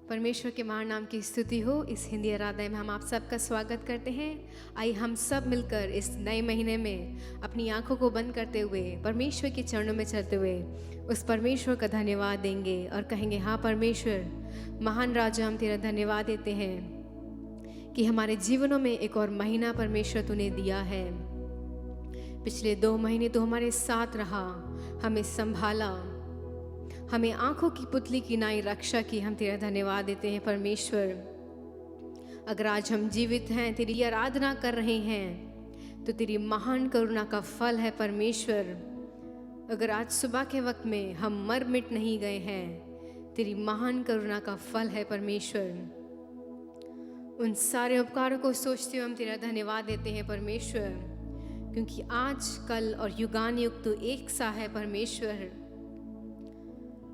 परमेश्वर के महान नाम की स्तुति हो। इस हिंदी आराधना में हम आप सबका स्वागत करते हैं। आइए हम सब मिलकर इस नए महीने में अपनी आंखों को बंद करते हुए परमेश्वर के चरणों में चलते हुए उस परमेश्वर का धन्यवाद देंगे और कहेंगे, हाँ परमेश्वर महान राजा, हम तेरा धन्यवाद देते हैं कि हमारे जीवनों में एक और महीना परमेश्वर तूने दिया है। पिछले 2 महीने तो हमारे साथ रहा, हमें संभाला, हमें आंखों की पुतली की नाई रक्षा की। हम तेरा धन्यवाद देते हैं परमेश्वर। अगर आज हम जीवित हैं, तेरी आराधना कर रहे हैं, तो तेरी महान करुणा का फल है परमेश्वर। अगर आज सुबह के वक्त में हम मर मिट नहीं गए हैं, तेरी महान करुणा का फल है परमेश्वर। उन सारे उपकारों को सोचते हुए हम तेरा धन्यवाद देते हैं परमेश्वर, क्योंकि आज कल और युगान युग तो एक सा है परमेश्वर।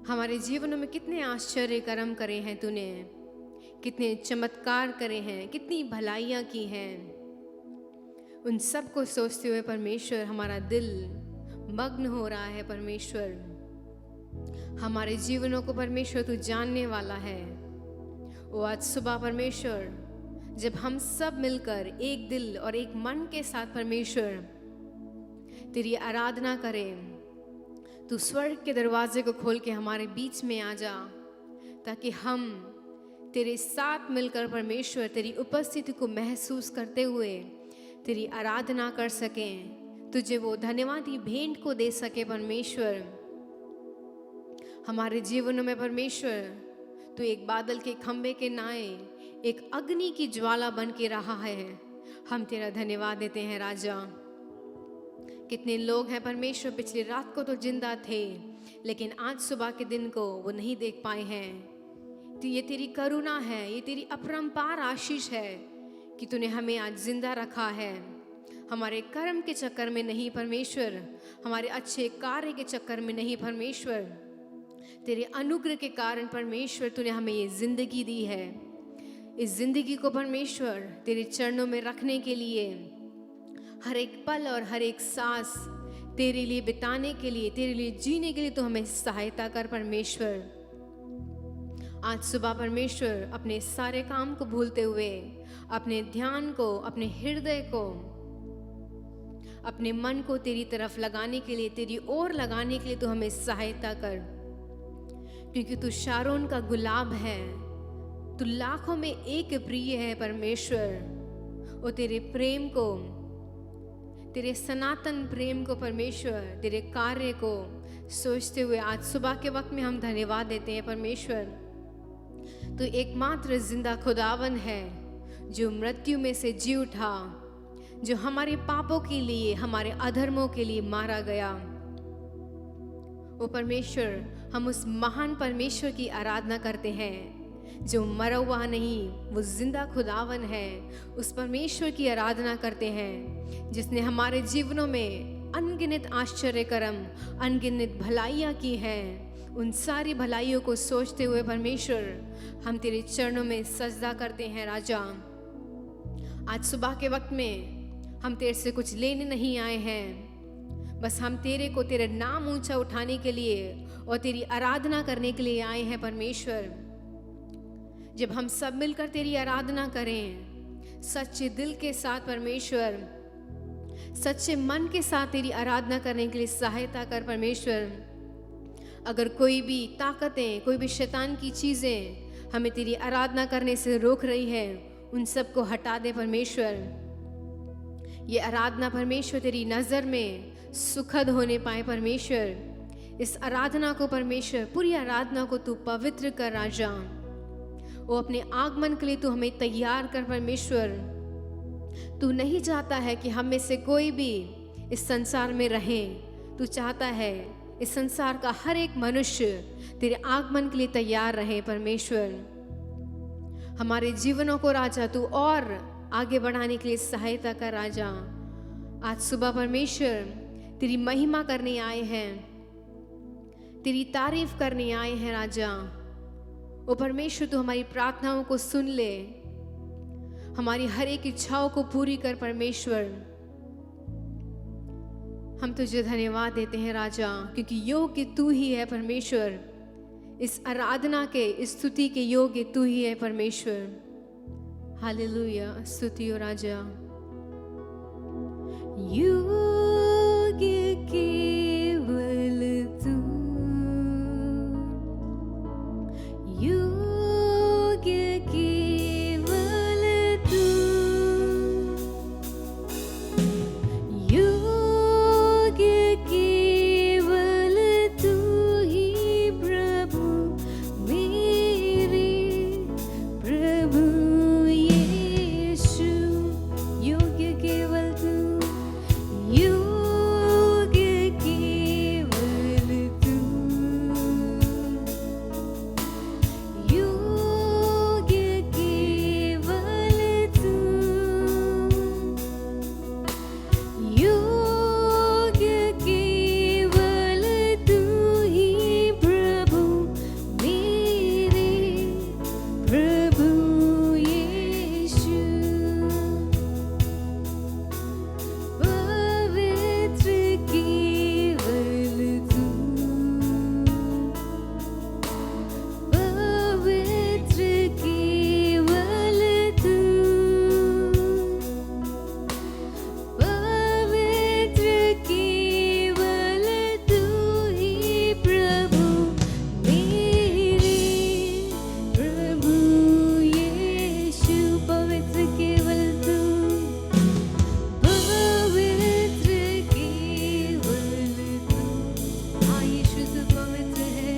हमारे जीवनों में कितने आश्चर्य कर्म करे हैं तूने, कितने चमत्कार करे हैं, कितनी भलाइयाँ की हैं। उन सब को सोचते हुए परमेश्वर हमारा दिल मग्न हो रहा है परमेश्वर। हमारे जीवनों को परमेश्वर तू जानने वाला है। वो आज सुबह परमेश्वर जब हम सब मिलकर एक दिल और एक मन के साथ परमेश्वर तेरी आराधना करें, तू स्वर्ग के दरवाजे को खोल के हमारे बीच में आ जा, ताकि हम तेरे साथ मिलकर परमेश्वर तेरी उपस्थिति को महसूस करते हुए तेरी आराधना कर सकें, तुझे वो धन्यवादी भेंट को दे सके परमेश्वर। हमारे जीवनों में परमेश्वर तू एक बादल के खंबे के नाए एक अग्नि की ज्वाला बन के रहा है। हम तेरा धन्यवाद देते हैं राजा। कितने लोग हैं परमेश्वर पिछली रात को तो जिंदा थे, लेकिन आज सुबह के दिन को वो नहीं देख पाए हैं। तो ये तेरी करुणा है, ये तेरी अपरंपार आशीष है कि तूने हमें आज जिंदा रखा है। हमारे कर्म के चक्कर में नहीं परमेश्वर, हमारे अच्छे कार्य के चक्कर में नहीं परमेश्वर, तेरे अनुग्रह के कारण परमेश्वर तूने हमें ये जिंदगी दी है। इस जिंदगी को परमेश्वर तेरे चरणों में रखने के लिए, हर एक पल और हर एक सांस तेरे लिए बिताने के लिए, तेरे लिए जीने के लिए तो हमें सहायता कर परमेश्वर। आज सुबह परमेश्वर अपने सारे काम को भूलते हुए, अपने ध्यान को, अपने हृदय को, अपने मन को तेरी तरफ लगाने के लिए, तेरी ओर लगाने के लिए तो हमें सहायता कर, क्योंकि तू शारोन का गुलाब है, तू लाखों में एक प्रिय है परमेश्वर। और तेरे प्रेम को, तेरे सनातन प्रेम को परमेश्वर, तेरे कार्य को सोचते हुए आज सुबह के वक्त में हम धन्यवाद देते हैं परमेश्वर। तो एकमात्र जिंदा खुदावन है जो मृत्यु में से जी उठा, जो हमारे पापों के लिए, हमारे अधर्मों के लिए मारा गया। वो परमेश्वर, हम उस महान परमेश्वर की आराधना करते हैं जो मरा हुआ नहीं, वो जिंदा खुदावन है। उस परमेश्वर की आराधना करते हैं जिसने हमारे जीवनों में अनगिनत आश्चर्य कर्म, अनगिनत भलाइयाँ की हैं। उन सारी भलाइयों को सोचते हुए परमेश्वर हम तेरे चरणों में सजदा करते हैं राजा। आज सुबह के वक्त में हम तेरे से कुछ लेने नहीं आए हैं, बस हम तेरे को, तेरे नाम ऊंचा उठाने के लिए और तेरी आराधना करने के लिए आए हैं परमेश्वर। जब हम सब मिलकर तेरी आराधना करें सच्चे दिल के साथ परमेश्वर, सच्चे मन के साथ तेरी आराधना करने के लिए सहायता कर परमेश्वर। अगर कोई भी ताकतें, कोई भी शैतान की चीज़ें हमें तेरी आराधना करने से रोक रही है, उन सब को हटा दे परमेश्वर। ये आराधना परमेश्वर तेरी नज़र में सुखद होने पाए परमेश्वर। इस आराधना को परमेश्वर, पूरी आराधना को तू पवित्र कर राजा। वो अपने आगमन के लिए तू हमें तैयार कर परमेश्वर। तू नहीं चाहता है कि हम में से कोई भी इस संसार में रहे, तू चाहता है इस संसार का हर एक मनुष्य तेरे आगमन के लिए तैयार रहे परमेश्वर। हमारे जीवनों को राजा तू और आगे बढ़ाने के लिए सहायता कर राजा। आज सुबह परमेश्वर तेरी महिमा करने आए हैं, तेरी तारीफ करने आए हैं राजा। ओ परमेश्वर तू हमारी प्रार्थनाओं को सुन ले, हमारी हर एक इच्छाओं को पूरी कर परमेश्वर। हम तुझे धन्यवाद देते हैं राजा, क्योंकि योग्य तू ही है परमेश्वर इस आराधना के, इस स्तुति के योग्य तू ही है परमेश्वर। हालेलुया, स्तुति हो राजा। योग्य केवल तू, योग्य केवल तू, योग्य केवल तू ही प्रभु मेरे, प्रभु यीशु। योग्य केवल तू, योग्य केवल तू, योग्य केवल तू, योग्य केवल तू ही प्रभु मेरे, प्रभु यीशु। पवित्र केवल तू, पवित्र केवल तू, पवित्र केवल तू ही प्रभु मेरे, प्रभु यीशु। पवित्र केवल तू, पवित्र केवल तू। हाँ यीशु तू पवित्र है,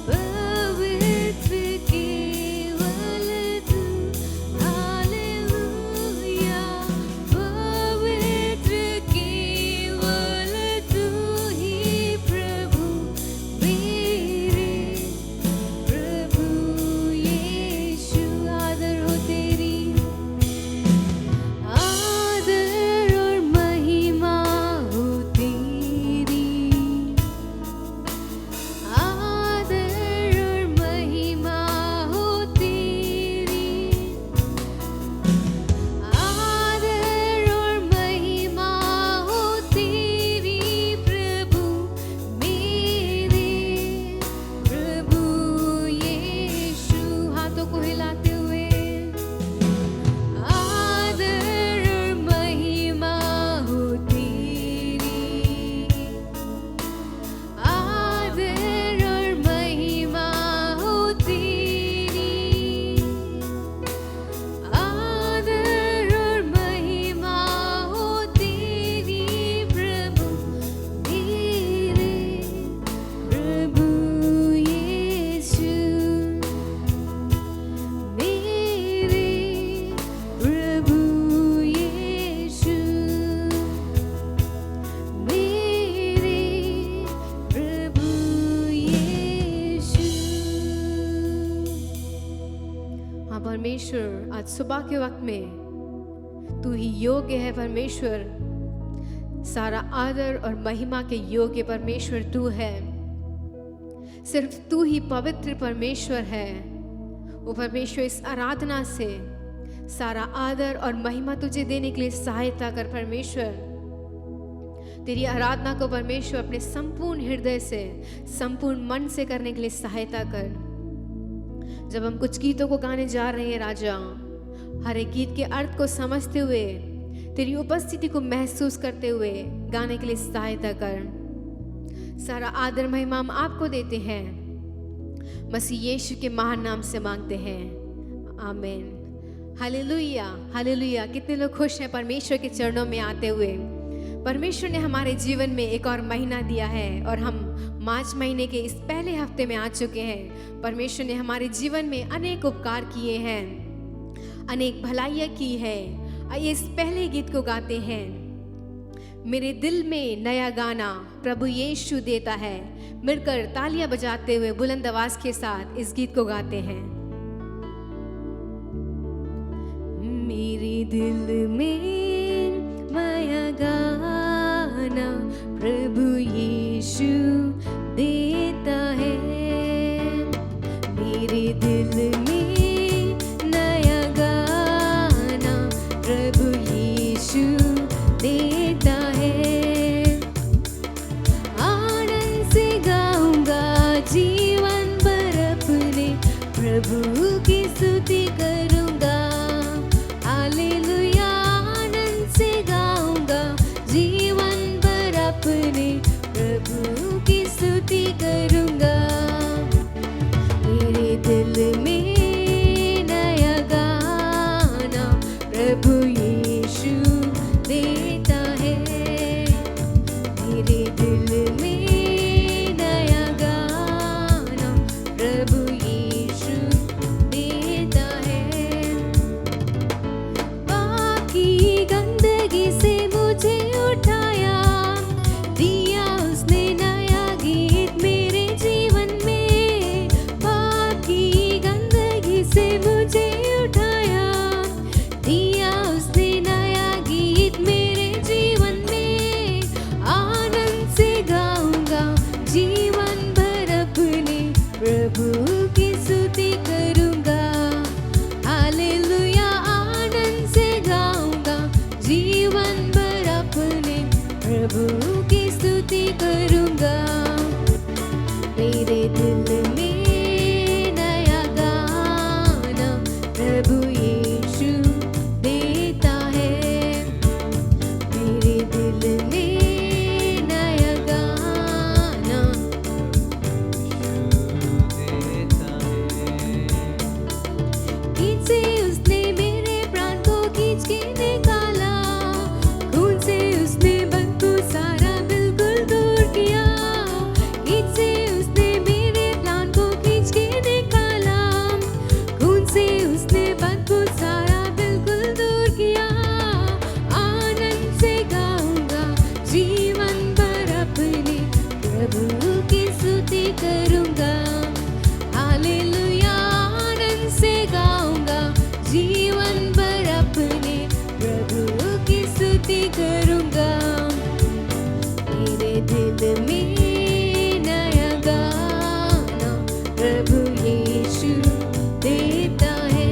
पवित्र केवल तू। हालेलुया, पवित्र केवल तू ही प्रभु मेरे, प्रभु यीशु। आदर हो तेरी, आदर और महिमा हो तेरी, आदर और महिमा हो तेरी, आदर और महिमा हो तेरी प्रभु मेरे, प्रभु यीशु। हाथों को हिलाते हुए, आदर और महिमा हो तेरी, आदर और महिमा हो तेरी, आदर और महिमा हो तेरी प्रभु मेरे, प्रभु यीशु मेरे, प्रभु यीशु मेरे, प्रभु यीशु। हाँ परमेश्वर, आज सुबह के वक्त में तू ही योग्य है परमेश्वर। सारा आदर और महिमा के योग्य परमेश्वर तू है। सिर्फ तू ही पवित्र परमेश्वर है। वो परमेश्वर, इस आराधना से सारा आदर और महिमा तुझे देने के लिए सहायता कर परमेश्वर। तेरी आराधना को परमेश्वर अपने संपूर्ण हृदय से, संपूर्ण मन से करने के लिए सहायता कर। जब हम कुछ गीतों को गाने जा रहे हैं राजा, हर एक गीत के अर्थ को समझते हुए, तेरी उपस्थिति को महसूस करते हुए गाने के लिए सहायता कर। सारा आदर महिमा हम आपको देते हैं, मसीह यीशु के महान नाम से मांगते हैं, आमीन। Hallelujah, hallelujah. कितने लोग खुश हैं परमेश्वर के चरणों में आते हुए। परमेश्वर ने हमारे जीवन में एक और महीना दिया है और हम मार्च महीने के इस पहले हफ्ते में आ चुके हैं। परमेश्वर ने हमारे जीवन में अनेक उपकार किए हैं, अनेक भलाइयाँ की है। आइए इस पहले गीत को गाते हैं। मेरे दिल में नया गाना प्रभु यीशु देता है। मिलकर तालियां बजाते हुए बुलंद आवाज के साथ इस गीत को गाते हैं। मेरे दिल में नया गाना प्रभु यीशु देता है। मेरे दिल में नया गाना प्रभु यीशु देता है। आनंद से गाऊंगा जीवन भर मेरे दिल में नया गाना प्रभु यीशु देता है। मेरे दिल में नया गाना खींच से उसने मेरे प्राण को खींच के निकाला, खून से उसने बदबू सारा बिल्कुल दूर किया। खींच से उसने मेरे प्राण को खींच के निकाला, खून से उसने बदबू सारा बिल्कुल दूर किया। आनंद से गाऊंगा जीवन भर अपने प्रभु की स्तुति करूंगा। हालेलुया, आनंद से गाऊंगा जीवन भर अपने प्रभु की स्तुति करूंगा। मेरे दिल में नया गाना प्रभु यीशु देता है।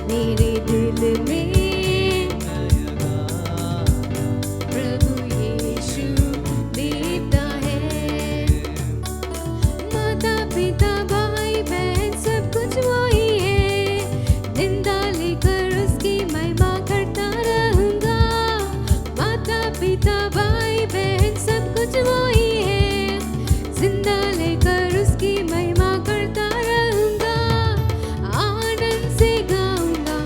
मेरे दिल में प्रभु यीशु देता है। माता पिता भाई बहन सब कुछ वही है, निंदा लेकर उसकी महिमा करता रहूंगा। माता पिता भाई बहन सब कुछ वही है, जिंदा लेकर उसकी महिमा करता रहूंगा। आनंद से गाऊंगा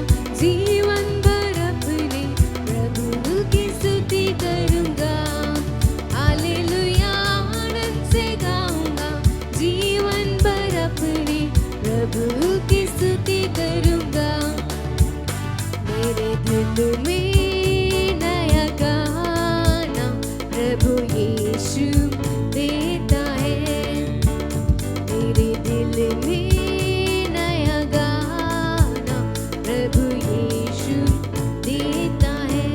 जीवन भर अपने प्रभु की स्तुति करूंगा। हालेलुया, आनंद से गाऊंगा जीवन भर अपने प्रभु की स्तुति करूंगा। मेरे दिल में नया गाना प्रभु यीशु देता है। मेरे दिल में नया गाना प्रभु यीशु देता है।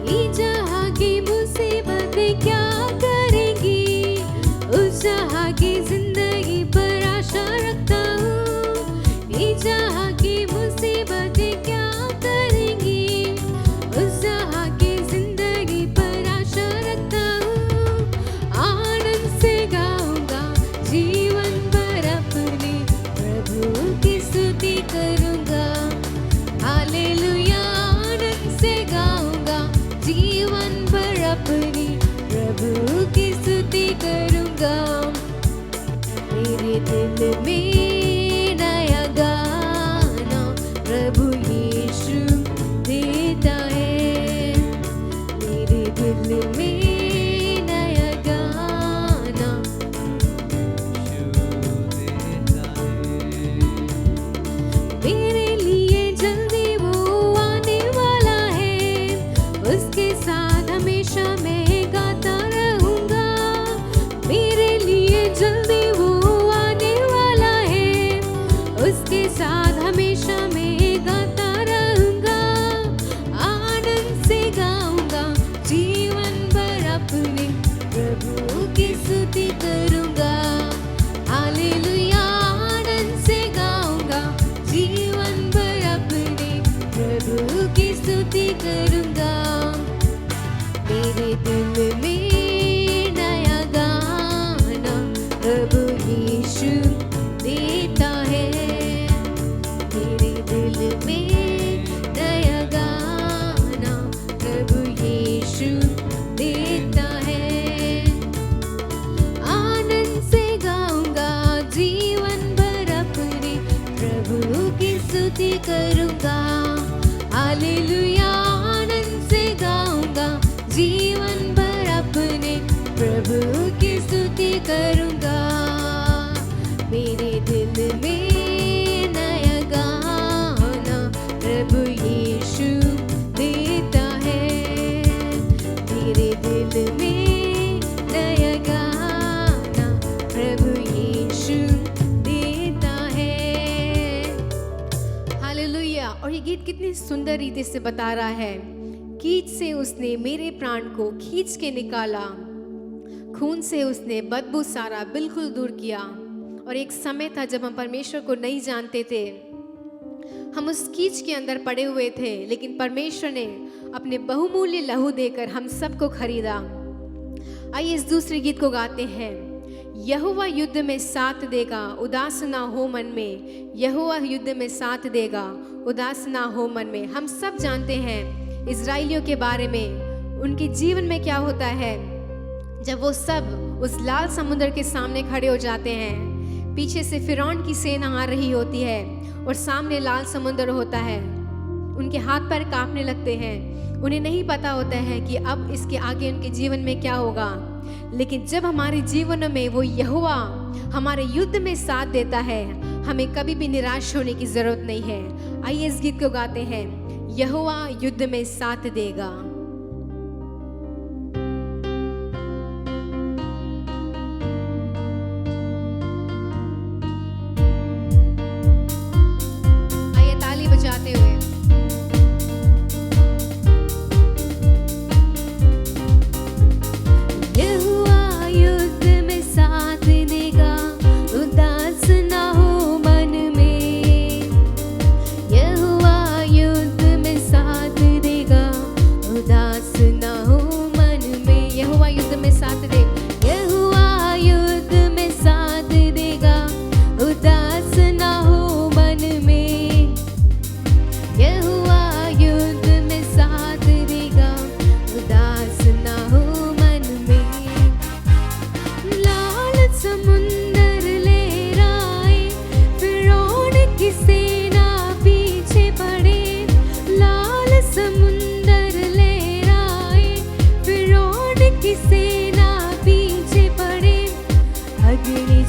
ये जहाँ की मुसीबतें क्या करेंगी, उस जहाँ की जिंदगी पर आशा रखता हूँ। ये जहाँ की मुसीबतें क्या करेंगी, उस जहाँ की जिंदगी पर आशा रखता हूँ। आनंद से गाऊंगा जीवन भर अपने प्रभु की स्तुति करूंगा। हालेलुया, आनंद से गाऊंगा जीवन भर अपने प्रभु की स्तुति करूंगा। मेरे दिल में नया गाना प्रभु यीशु देता है। मेरे दिल में नया गाना मेरे लिए जल्दी वो आने वाला है, उसके साथ हमेशा मैं गाता रहूंगा। मेरे लिए जल्दी वो आने वाला है, उसके साथ हमेशा मैं गाता रहूंगा। आनंद से गाऊंगा जीवन भर अपने प्रभु की स्तुति करूंगा। हालेलुया, आनंद से गाऊंगा जीवन भर अपने प्रभु की स्तुति करूंगा। मेरे दिल में नया गाना प्रभु यीशु देता है। मेरे दिल में नया गाना प्रभु यीशु देता है। आनंद से गाऊंगा जीवन भर अपने प्रभु की स्तुति करूंगा। हालेलुया, आनंद से गाऊंगा जीवन भर अपने प्रभु की स्तुति करूंगा। मेरे दिल में नया गाना प्रभु यीशु देता है। मेरे दिल में नया गाना प्रभु यीशु देता है। हालेलुया। और ये गीत कितनी सुंदर रीति से बता रहा है, कीच से उसने मेरे प्राण को खींच के निकाला, खून से उसने बदबू सारा बिल्कुल दूर किया। और एक समय था जब हम परमेश्वर को नहीं जानते थे, हम उस कीच के अंदर पड़े हुए थे, लेकिन परमेश्वर ने अपने बहुमूल्य लहू देकर हम सबको खरीदा। आइए इस दूसरे गीत को गाते हैं। यहोवा युद्ध में साथ देगा, उदास ना हो मन में। यहोवा युद्ध में साथ देगा, उदास ना हो मन में। हम सब जानते हैं इजराइलियों के बारे में, उनके जीवन में क्या होता है जब वो सब उस लाल समुद्र के सामने खड़े हो जाते हैं। पीछे से फिरौन की सेना आ रही होती है और सामने लाल समुद्र होता है। उनके हाथ पैर कांपने लगते हैं। उन्हें नहीं पता होता है कि अब इसके आगे उनके जीवन में क्या होगा। लेकिन जब हमारे जीवन में वो यहोवा हमारे युद्ध में साथ देता है, हमें कभी भी निराश होने की जरूरत नहीं है। आइए इस गीत को गाते हैं। यहोवा युद्ध में साथ देगा। आइए ताली बजाते हुए।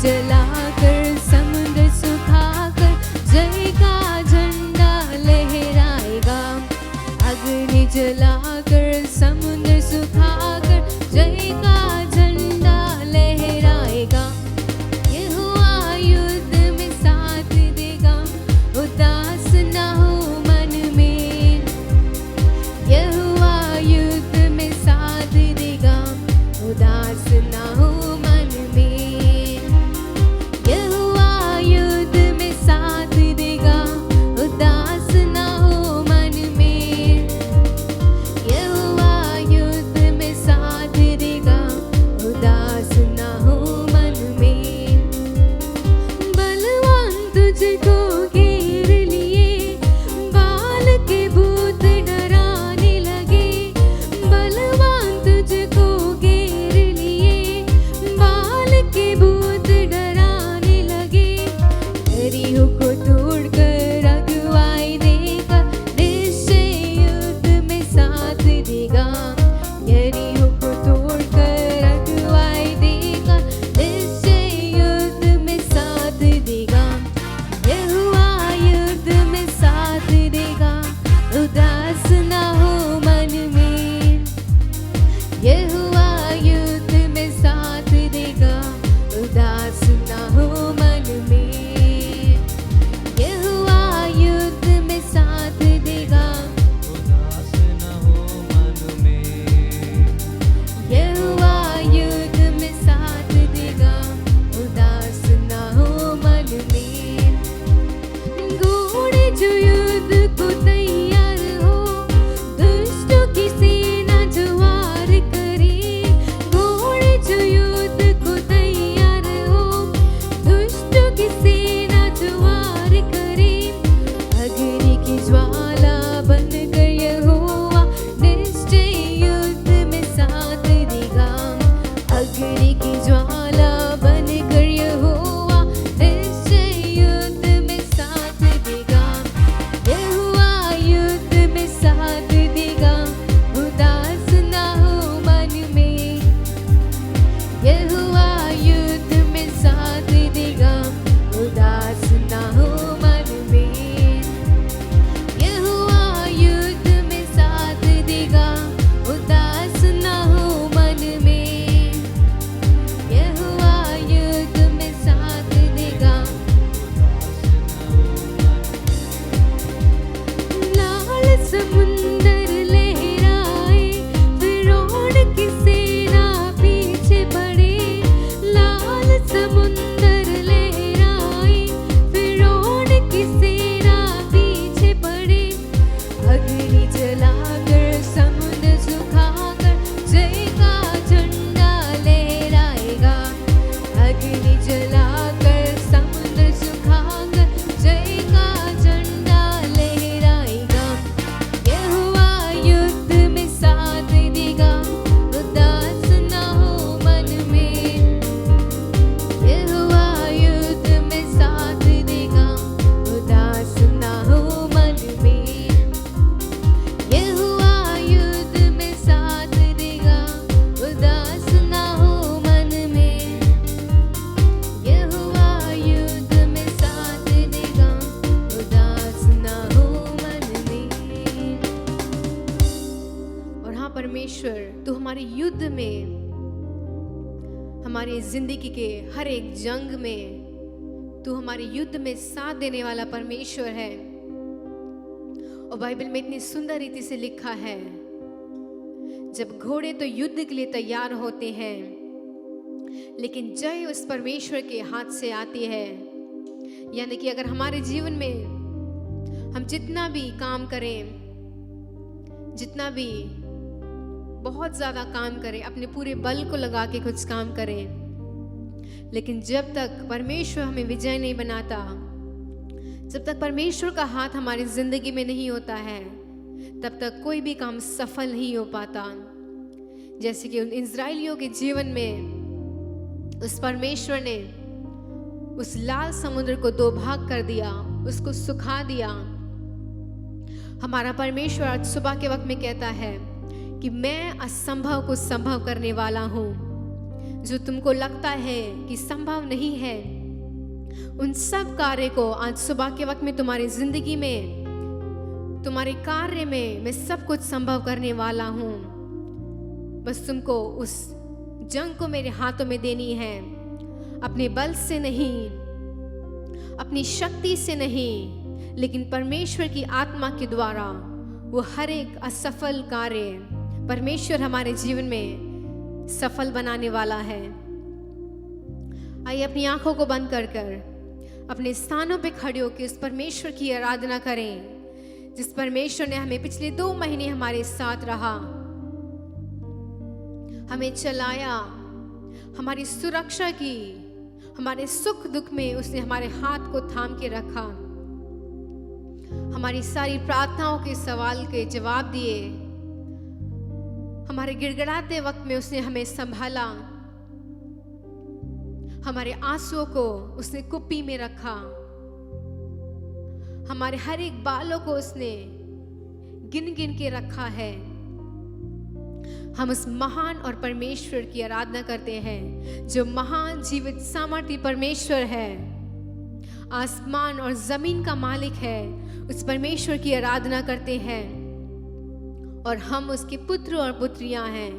जलाकर समुद्र सुखाकर जय का झंडा लहराएगा। अग्नि जलाकर समुद्र सुखाकर जय का झंडा लहराएगा। यहोवा युद्ध में साथ देगा, उदास ना हो मन में। यहोवा युद्ध में साथ देगा, उदास ना हो मन में। हमारी जिंदगी के हर एक जंग में तू हमारे युद्ध में साथ देने वाला परमेश्वर है। और बाइबल में इतनी सुंदर रीति से लिखा है, जब घोड़े तो युद्ध के लिए तैयार होते हैं, लेकिन जय उस परमेश्वर के हाथ से आती है। यानी कि अगर हमारे जीवन में हम जितना भी काम करें, जितना भी बहुत ज़्यादा काम करें, अपने पूरे बल को लगा के कुछ काम करें, लेकिन जब तक परमेश्वर हमें विजय नहीं बनाता, जब तक परमेश्वर का हाथ हमारी जिंदगी में नहीं होता है, तब तक कोई भी काम सफल नहीं हो पाता। जैसे कि उन इज़राइलियों के जीवन में उस परमेश्वर ने उस लाल समुद्र को 2 भाग कर दिया, उसको सुखा दिया। हमारा परमेश्वर आज सुबह के वक्त में कहता है कि मैं असंभव को संभव करने वाला हूँ। जो तुमको लगता है कि संभव नहीं है, उन सब कार्य को आज सुबह के वक्त में तुम्हारी जिंदगी में, तुम्हारे कार्य में मैं सब कुछ संभव करने वाला हूँ। बस तुमको उस जंग को मेरे हाथों में देनी है, अपने बल से नहीं, अपनी शक्ति से नहीं, लेकिन परमेश्वर की आत्मा के द्वारा वो हर एक असफल कार्य परमेश्वर हमारे जीवन में सफल बनाने वाला है। आइए अपनी आंखों को बंद कर कर अपने स्थानों पे खड़े होकर उस परमेश्वर की आराधना करें, जिस परमेश्वर ने हमें पिछले 2 महीने हमारे साथ रहा, हमें चलाया, हमारी सुरक्षा की, हमारे सुख दुख में उसने हमारे हाथ को थाम के रखा, हमारी सारी प्रार्थनाओं के सवाल के जवाब दिए, हमारे गिड़गिड़ाते वक्त में उसने हमें संभाला, हमारे आंसुओं को उसने कुप्पी में रखा, हमारे हर एक बालों को उसने गिन गिन के रखा है। हम उस महान और परमेश्वर की आराधना करते हैं, जो महान जीवित सामर्थी परमेश्वर है, आसमान और जमीन का मालिक है। उस परमेश्वर की आराधना करते हैं और हम उसके पुत्र और पुत्रियां हैं।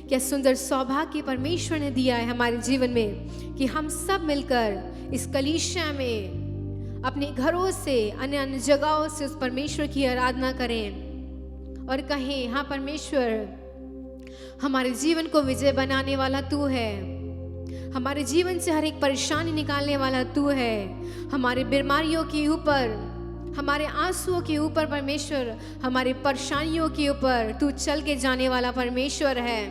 क्या सुंदर सौभाग्य परमेश्वर ने दिया है हमारे जीवन में कि हम सब मिलकर इस कलीसिया में अपने घरों से, अन्य अन्य जगहों से उस परमेश्वर की आराधना करें और कहें, हाँ परमेश्वर, हमारे जीवन को विजय बनाने वाला तू है, हमारे जीवन से हर एक परेशानी निकालने वाला तू है, हमारे बीमारियों के ऊपर, हमारे आंसुओं के ऊपर परमेश्वर, हमारे परेशानियों के ऊपर तू चल के जाने वाला परमेश्वर है।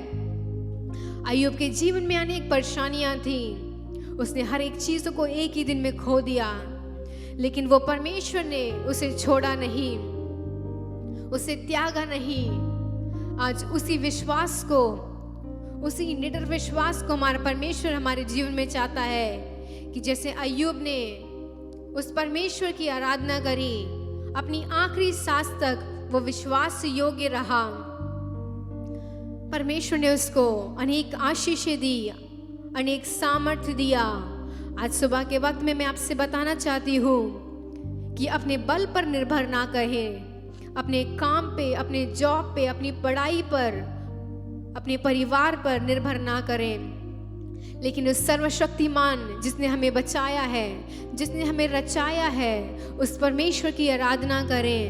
अय्यूब के जीवन में अनेक परेशानियां थी, उसने हर एक चीज को एक ही दिन में खो दिया, लेकिन वो परमेश्वर ने उसे छोड़ा नहीं, उसे त्यागा नहीं। आज उसी विश्वास को, उसी निडर विश्वास को हमारा परमेश्वर हमारे जीवन में चाहता है कि जैसे अय्यूब ने उस परमेश्वर की आराधना करी, अपनी आखिरी सांस तक वो विश्वास योग्य रहा, परमेश्वर ने उसको अनेक आशीषें दी, अनेक सामर्थ्य दिया। आज सुबह के वक्त में मैं आपसे बताना चाहती हूँ कि अपने बल पर निर्भर ना करें, अपने काम पे, अपने जॉब पे, अपनी पढ़ाई पर, अपने परिवार पर निर्भर ना करें, लेकिन उस सर्वशक्तिमान जिसने हमें बचाया है, जिसने हमें रचाया है, उस परमेश्वर की आराधना करें।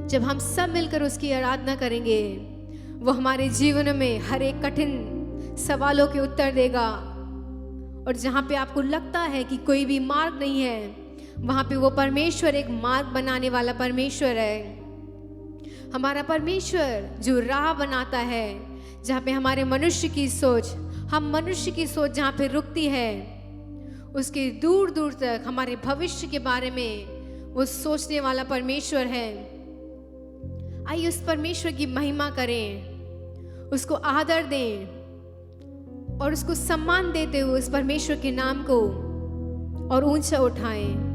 जब हम सब मिलकर उसकी आराधना करेंगे, वो हमारे जीवन में हर एक कठिन सवालों के उत्तर देगा। और जहाँ पे आपको लगता है कि कोई भी मार्ग नहीं है, वहाँ पे वो परमेश्वर एक मार्ग बनाने वाला परमेश्वर है। हमारा परमेश्वर जो राह बनाता है, जहाँ पे हमारे मनुष्य की सोच, हम मनुष्य की सोच जहाँ पे रुकती है, उसके दूर दूर तक हमारे भविष्य के बारे में वो सोचने वाला परमेश्वर है। आइए उस परमेश्वर की महिमा करें, उसको आदर दें और उसको सम्मान देते हुए उस परमेश्वर के नाम को और ऊंचा उठाएं।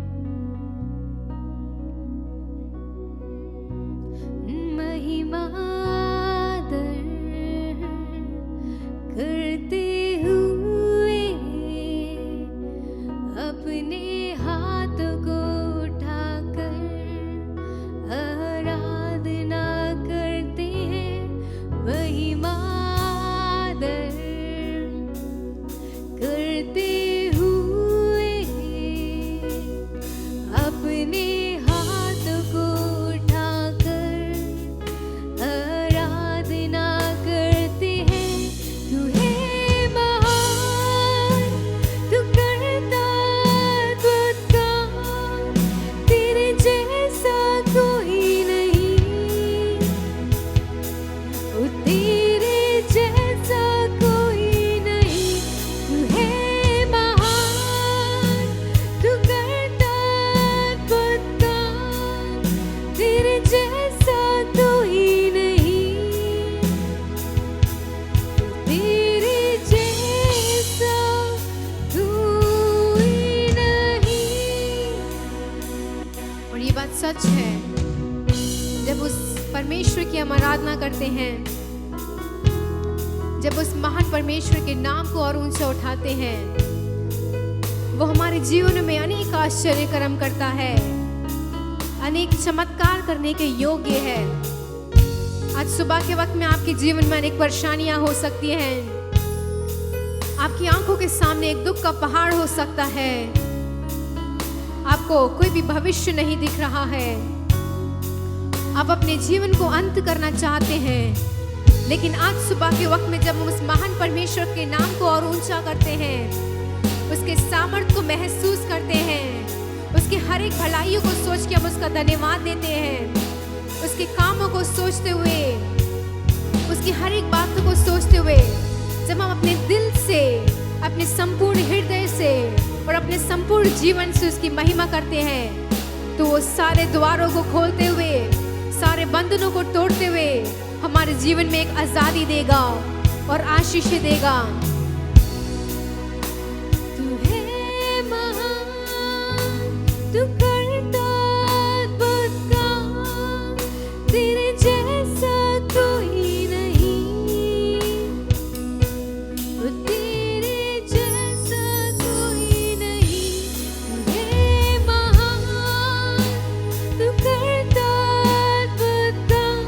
करते हुए अपने हाथों को उठाकर आराधना करते हैं, महिमा दर आराधना करते हैं, जब उस महान परमेश्वर के नाम को और ऊंचा उठाते हैं, वो हमारे जीवन में अनेक आश्चर्य कर्म करता है, अनेक चमत्कार करने के योग्य है। आज सुबह के वक्त में आपके जीवन में अनेक परेशानियां हो सकती हैं, आपकी आंखों के सामने एक दुख का पहाड़ हो सकता है, आपको कोई भी भविष्य नहीं दिख रहा है, आप अपने जीवन को अंत करना चाहते हैं। लेकिन आज सुबह के वक्त में जब हम उस महान परमेश्वर के नाम को और ऊंचा करते हैं, उसके सामर्थ्य को महसूस करते हैं, उसके हर एक भलाइयों को सोच के हम उसका धन्यवाद देते हैं, उसके कामों को सोचते हुए, उसकी हर एक बातों को सोचते हुए, जब हम अपने दिल से, अपने संपूर्ण हृदय से और अपने संपूर्ण जीवन से उसकी महिमा करते हैं, तो वो सारे द्वारों को खोलते हुए, सारे बंधनों को तोड़ते हुए हमारे जीवन में एक आजादी देगा और आशीष देगा। तू है महान, तू करता अद्भुत काम, तेरे जैसा कोई नहीं, ओ तेरे जैसा कोई नहीं। तू है महान, तू करता अद्भुत काम,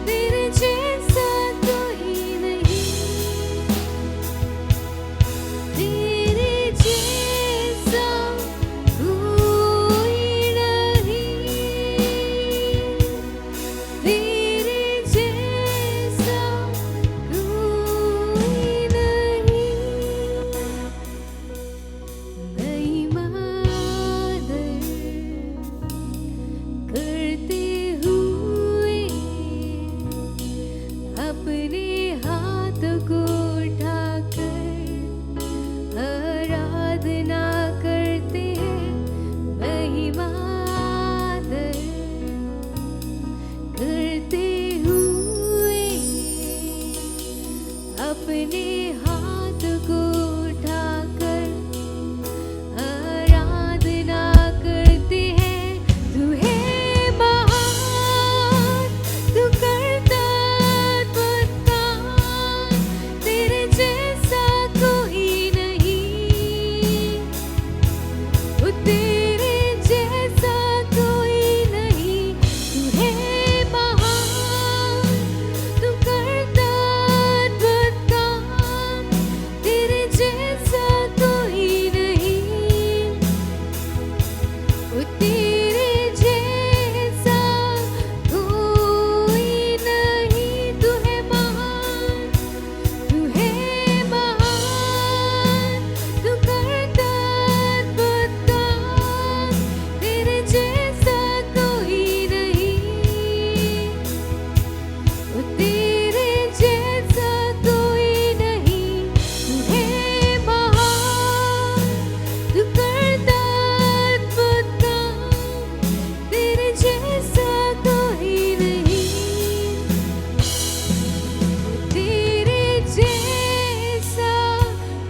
तेरे जैसा कोई नहीं, तेरे जैसा कोई नहीं, तेरे जैसा कोई नहीं। महिमा दर करते हुए अपने हाथ को उठाकर आराधना करते हैं। महिमा दर करते हुए अपने हाथ को उठाकर आराधना करते हैं। तू है महान, तू करता अद्भुत काम, तेरे जैसा कोई नहीं, ओ तेरे जैसा कोई नहीं। तू है महान, तू करता अद्भुत काम, तेरे जैसा कोई नहीं, ओ तेरे जैसा कोई नहीं। तू है महान, तू है महान, तू करता अद्भुत काम, तेरे जैसा कोई नहीं, ओ तेरे जैसा कोई नहीं। तू है महान, तू करता अद्भुत काम, तेरे जैसा कोई नहीं, तेरे जैसा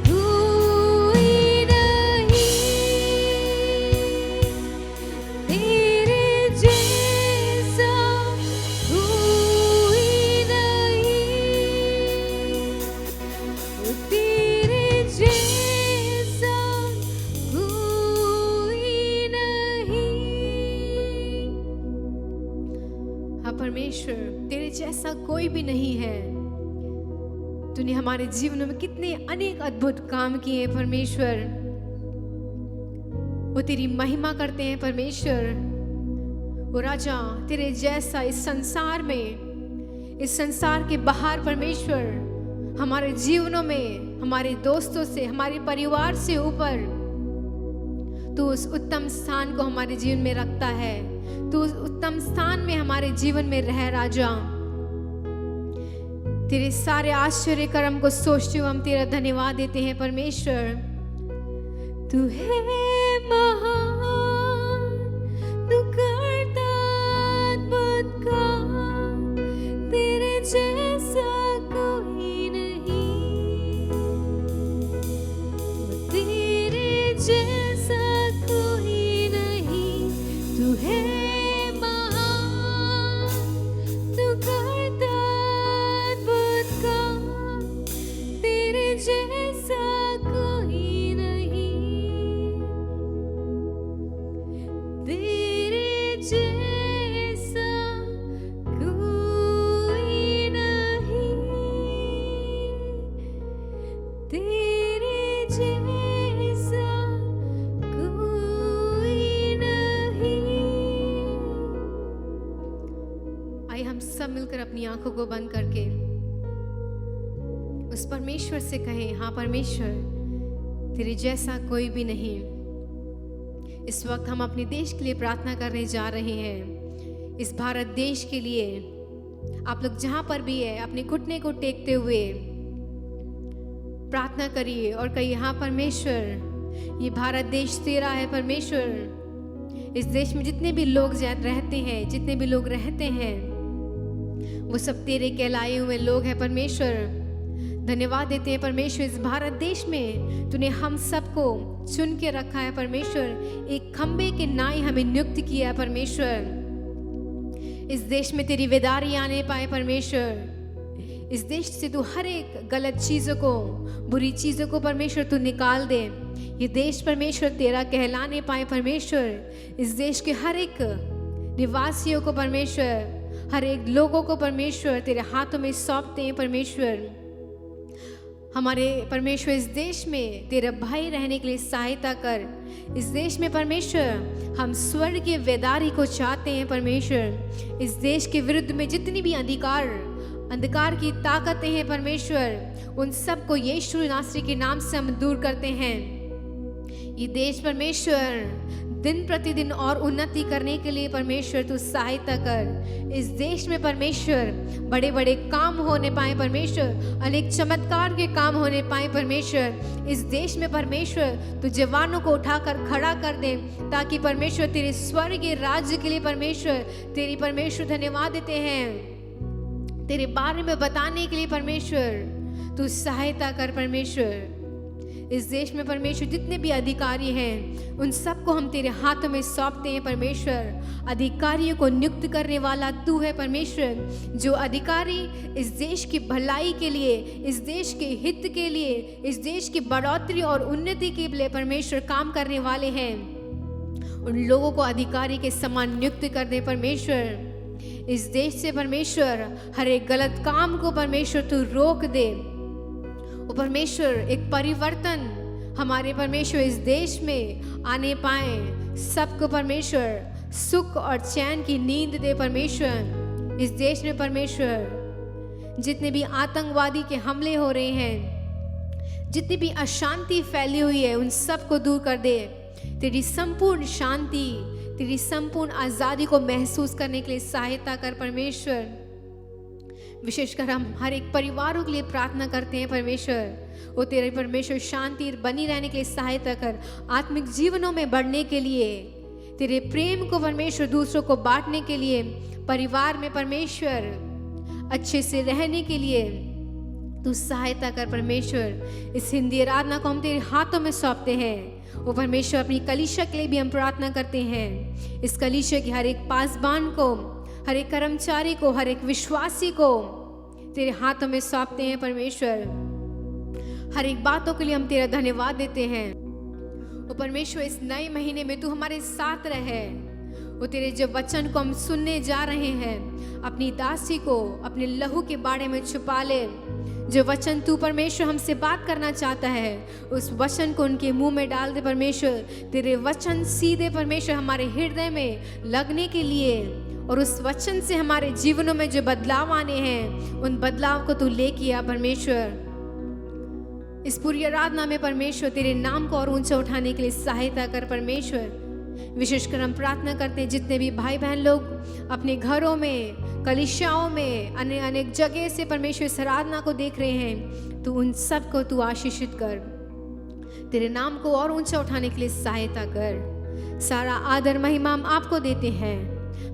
कोई नहीं, तेरे जैसा कोई नहीं, ओ तेरे जैसा कोई नहीं। हाँ परमेश्वर, तेरे जैसा कोई भी नहीं है। तूने हमारे जीवन में कितने अनेक अद्भुत काम किए हैं परमेश्वर, वो तेरी महिमा करते हैं परमेश्वर। वो राजा, तेरे जैसा इस संसार में, इस संसार के बाहर परमेश्वर, हमारे जीवनों में, हमारे दोस्तों से, हमारे परिवार से ऊपर तू उस उत्तम स्थान को हमारे जीवन में रखता है। तू उस उत्तम स्थान में हमारे जीवन में रह राजा। तेरे सारे आश्चर्य कर्म को सोचते हुए हम तेरा धन्यवाद देते हैं परमेश्वर। तू है महान, तू करता अद्भुत काम, तेरे जैसा कोई नहीं, तेरे जैसा कोई नहीं। तू है महान, तू तेरे जैसा कोई नहीं। आइए हम सब मिलकर अपनी आंखों को बंद करके उस परमेश्वर से कहें, हाँ परमेश्वर तेरे जैसा कोई भी नहीं। इस वक्त हम अपने देश के लिए प्रार्थना करने जा रहे हैं, इस भारत देश के लिए। आप लोग जहां पर भी है अपने घुटने को टेकते हुए प्रार्थना करिए और कहिए, हाँ परमेश्वर ये भारत देश तेरा है परमेश्वर। इस देश में जितने भी लोग रहते हैं, जितने भी लोग रहते हैं, वो सब तेरे कहलाए हुए लोग हैं परमेश्वर। धन्यवाद देते हैं परमेश्वर, इस भारत देश में तूने हम सबको चुन के रखा है परमेश्वर। एक खंबे के नाई हमें नियुक्त किया है परमेश्वर। इस देश में तेरी वेदारी आने पाए परमेश्वर। इस देश से तू हर एक गलत चीज़ों को, बुरी चीज़ों को परमेश्वर तू निकाल दे। ये देश परमेश्वर तेरा कहलाने पाए परमेश्वर। इस देश के हर एक निवासियों को परमेश्वर, हर एक लोगों को परमेश्वर तेरे हाथों में सौंपते हैं परमेश्वर। हमारे परमेश्वर इस देश में तेरा भय रहने के लिए सहायता कर। इस देश में परमेश्वर हम स्वर्ग के वेदारी को चाहते हैं परमेश्वर। इस देश के विरुद्ध में जितनी भी अंधकार की ताकतें हैं परमेश्वर, उन सब को यीशु नासरी के नाम से हम दूर करते हैं। ये देश परमेश्वर दिन प्रतिदिन और उन्नति करने के लिए परमेश्वर तू सहायता कर। इस देश में परमेश्वर बड़े बड़े काम होने पाए परमेश्वर, अनेक चमत्कार के काम होने पाए परमेश्वर। इस देश में परमेश्वर तू जवानों को उठाकर खड़ा कर दे, ताकि परमेश्वर तेरे स्वर्गीय राज्य के लिए परमेश्वर तेरी परमेश्वर धन्यवाद देते हैं। तेरे बारे में बताने के लिए परमेश्वर तू सहायता कर परमेश्वर। इस देश में परमेश्वर जितने भी अधिकारी हैं, उन सबको हम तेरे हाथों में सौंपते हैं परमेश्वर। अधिकारियों को नियुक्त करने वाला तू है परमेश्वर। जो अधिकारी इस देश की भलाई के लिए, इस देश के हित के लिए, इस देश की बढ़ोतरी और उन्नति के लिए परमेश्वर काम करने वाले हैं, उन लोगों को अधिकारी के समान नियुक्त कर दे परमेश्वर। इस देश से परमेश्वर हर एक गलत काम को परमेश्वर तू रोक दे। वो परमेश्वर एक परिवर्तन हमारे परमेश्वर इस देश में आने पाए। सबको परमेश्वर सुख और चैन की नींद दे परमेश्वर। इस देश में परमेश्वर जितने भी आतंकवादी के हमले हो रहे हैं, जितनी भी अशांति फैली हुई है, उन सब को दूर कर दे। तेरी संपूर्ण शांति, तेरी संपूर्ण आज़ादी को महसूस करने के लिए सहायता कर परमेश्वर। विशेषकर हम हर एक परिवारों के लिए प्रार्थना करते हैं परमेश्वर। वो तेरे परमेश्वर शांति बनी रहने के लिए सहायता कर। आत्मिक जीवनों में बढ़ने के लिए, तेरे प्रेम को परमेश्वर दूसरों को बांटने के लिए, परिवार में परमेश्वर अच्छे से रहने के लिए तू सहायता कर परमेश्वर। इस हिंदी आराधना को हम तेरे हाथों में सौंपते हैं। वो परमेश्वर अपनी कलीसिया के लिए भी हम प्रार्थना करते हैं। इस कलीसिया के हर एक पासबान को, हर एक कर्मचारी को, हर एक विश्वासी को तेरे हाथों में सौंपते हैं परमेश्वर। हर एक बातों के लिए हम तेरा धन्यवाद देते हैं। वो परमेश्वर इस नए महीने में तू हमारे साथ रहे। वो तेरे जो वचन को हम सुनने जा रहे हैं, अपनी दासी को अपने लहू के बाड़े में छुपा ले। जो वचन तू परमेश्वर हमसे बात करना चाहता है, उस वचन को उनके मुंह में डाल दे परमेश्वर। तेरे वचन सीधे परमेश्वर हमारे हृदय में लगने के लिए, और उस वचन से हमारे जीवनों में जो बदलाव आने हैं, उन बदलाव को तू लेके आ परमेश्वर। इस पूरी आराधना में परमेश्वर तेरे नाम को और ऊंचा उठाने के लिए सहायता कर परमेश्वर। विशेषकर हम प्रार्थना करते हैं जितने भी भाई बहन लोग अपने घरों में, कलीसियाओं में, अनेक जगह से परमेश्वर इस आराधना को देख रहे हैं, तो उन सब को तू आशीषित कर। तेरे नाम को और ऊंचा उठाने के लिए सहायता कर। सारा आदर महिमा हम आपको देते हैं,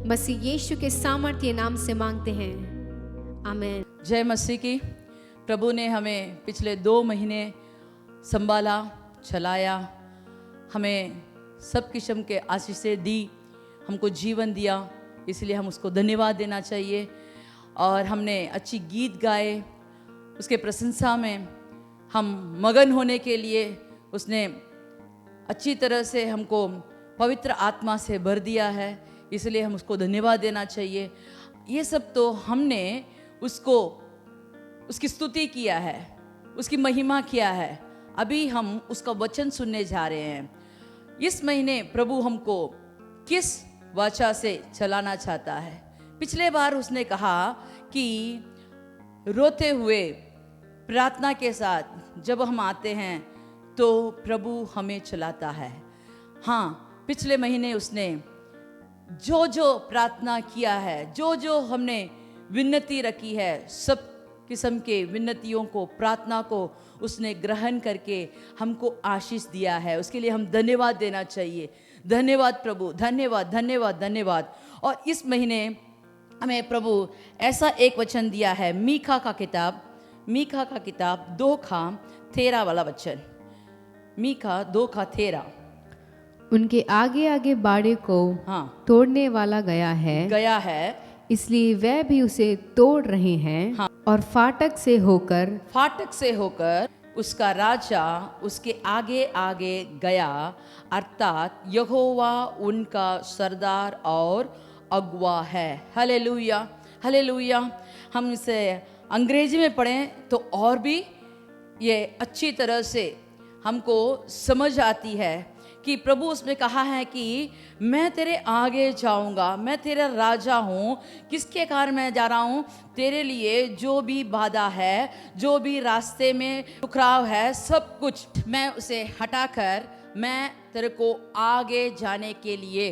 मसीह यीशु के सामर्थ्य नाम से मांगते हैं, आमीन। जय मसीह की। प्रभु ने हमें पिछले 2 महीने संभाला, चलाया, हमें सब किस्म के आशीषें दी, हमको जीवन दिया, इसलिए हम उसको धन्यवाद देना चाहिए। और हमने अच्छी गीत गाए, उसके प्रशंसा में हम मगन होने के लिए उसने अच्छी तरह से हमको पवित्र आत्मा से भर दिया है, इसलिए हम उसको धन्यवाद देना चाहिए। ये सब तो हमने उसकी स्तुति किया है, उसकी महिमा क्या है, अभी हम उसका वचन सुनने जा रहे हैं। इस महीने प्रभु हमको किस वाचा से चलाना चाहता है। पिछले बार उसने कहा कि रोते हुए प्रार्थना के साथ जब हम आते हैं तो प्रभु हमें चलाता है। हाँ, पिछले महीने उसने जो जो प्रार्थना किया है, जो जो हमने विनती रखी है, सब किस्म के विनतियों को, प्रार्थना को उसने ग्रहण करके हमको आशीष दिया है। उसके लिए हम धन्यवाद देना चाहिए। धन्यवाद प्रभु, धन्यवाद धन्यवाद धन्यवाद। और इस महीने हमें प्रभु ऐसा एक वचन दिया है, मीका का किताब 2:13 वाला वचन। मीका 2:13। उनके आगे आगे बाड़े को हाँ, तोड़ने वाला गया है, इसलिए वह भी उसे तोड़ रहे हैं। हाँ। और फाटक से होकर उसका राजा उसके आगे आगे गया, अर्थात यहोवा उनका सरदार और अगुआ है। Hallelujah, hallelujah. हम इसे अंग्रेजी में पढ़ें तो और भी ये अच्छी तरह से हमको समझ आती है कि प्रभु उसमें कहा है कि मैं तेरे आगे जाऊंगा, मैं तेरा राजा हूँ। किसके कारण मैं जा रहा हूँ? तेरे लिए जो भी बाधा है, जो भी रास्ते में टकराव है, सब कुछ मैं उसे हटाकर मैं तेरे को आगे जाने के लिए,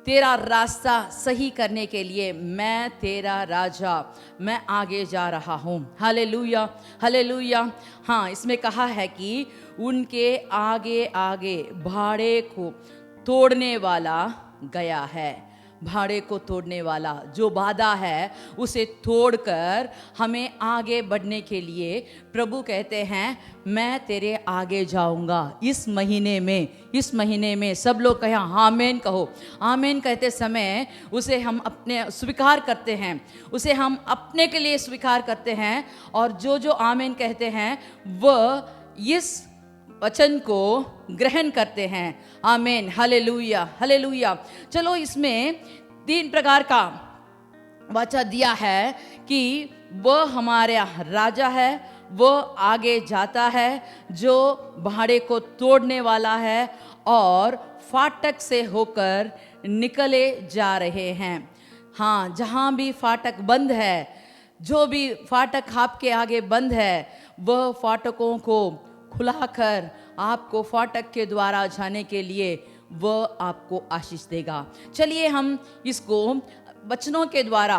तेरा रास्ता सही करने के लिए मैं तेरा राजा, मैं आगे जा रहा हूँ। Hallelujah, hallelujah. हाँ, इसमें कहा है कि उनके आगे आगे भाड़े को तोड़ने वाला गया है। भाड़े को तोड़ने वाला, जो बाधा है उसे तोड़कर हमें आगे बढ़ने के लिए प्रभु कहते हैं मैं तेरे आगे जाऊंगा। इस महीने में सब लोग कहें आमीन कहो। आमीन कहते समय उसे हम अपने स्वीकार करते हैं, उसे हम अपने के लिए स्वीकार करते हैं। और जो जो आमीन कहते हैं वह इस वचन को ग्रहण करते हैं। आमीन, हालेलुया, हालेलुया। चलो, इसमें 3 प्रकार का वाचा दिया है कि वह हमारा राजा है, वह आगे जाता है, जो भाड़े को तोड़ने वाला है और फाटक से होकर निकले जा रहे हैं। हाँ, जहाँ भी फाटक बंद है, जो भी फाटक आपके आगे बंद है, वह फाटकों को खुलाकर आपको फाटक के द्वारा जाने के लिए वह आपको आशीष देगा। चलिए हम इसको वचनों के द्वारा,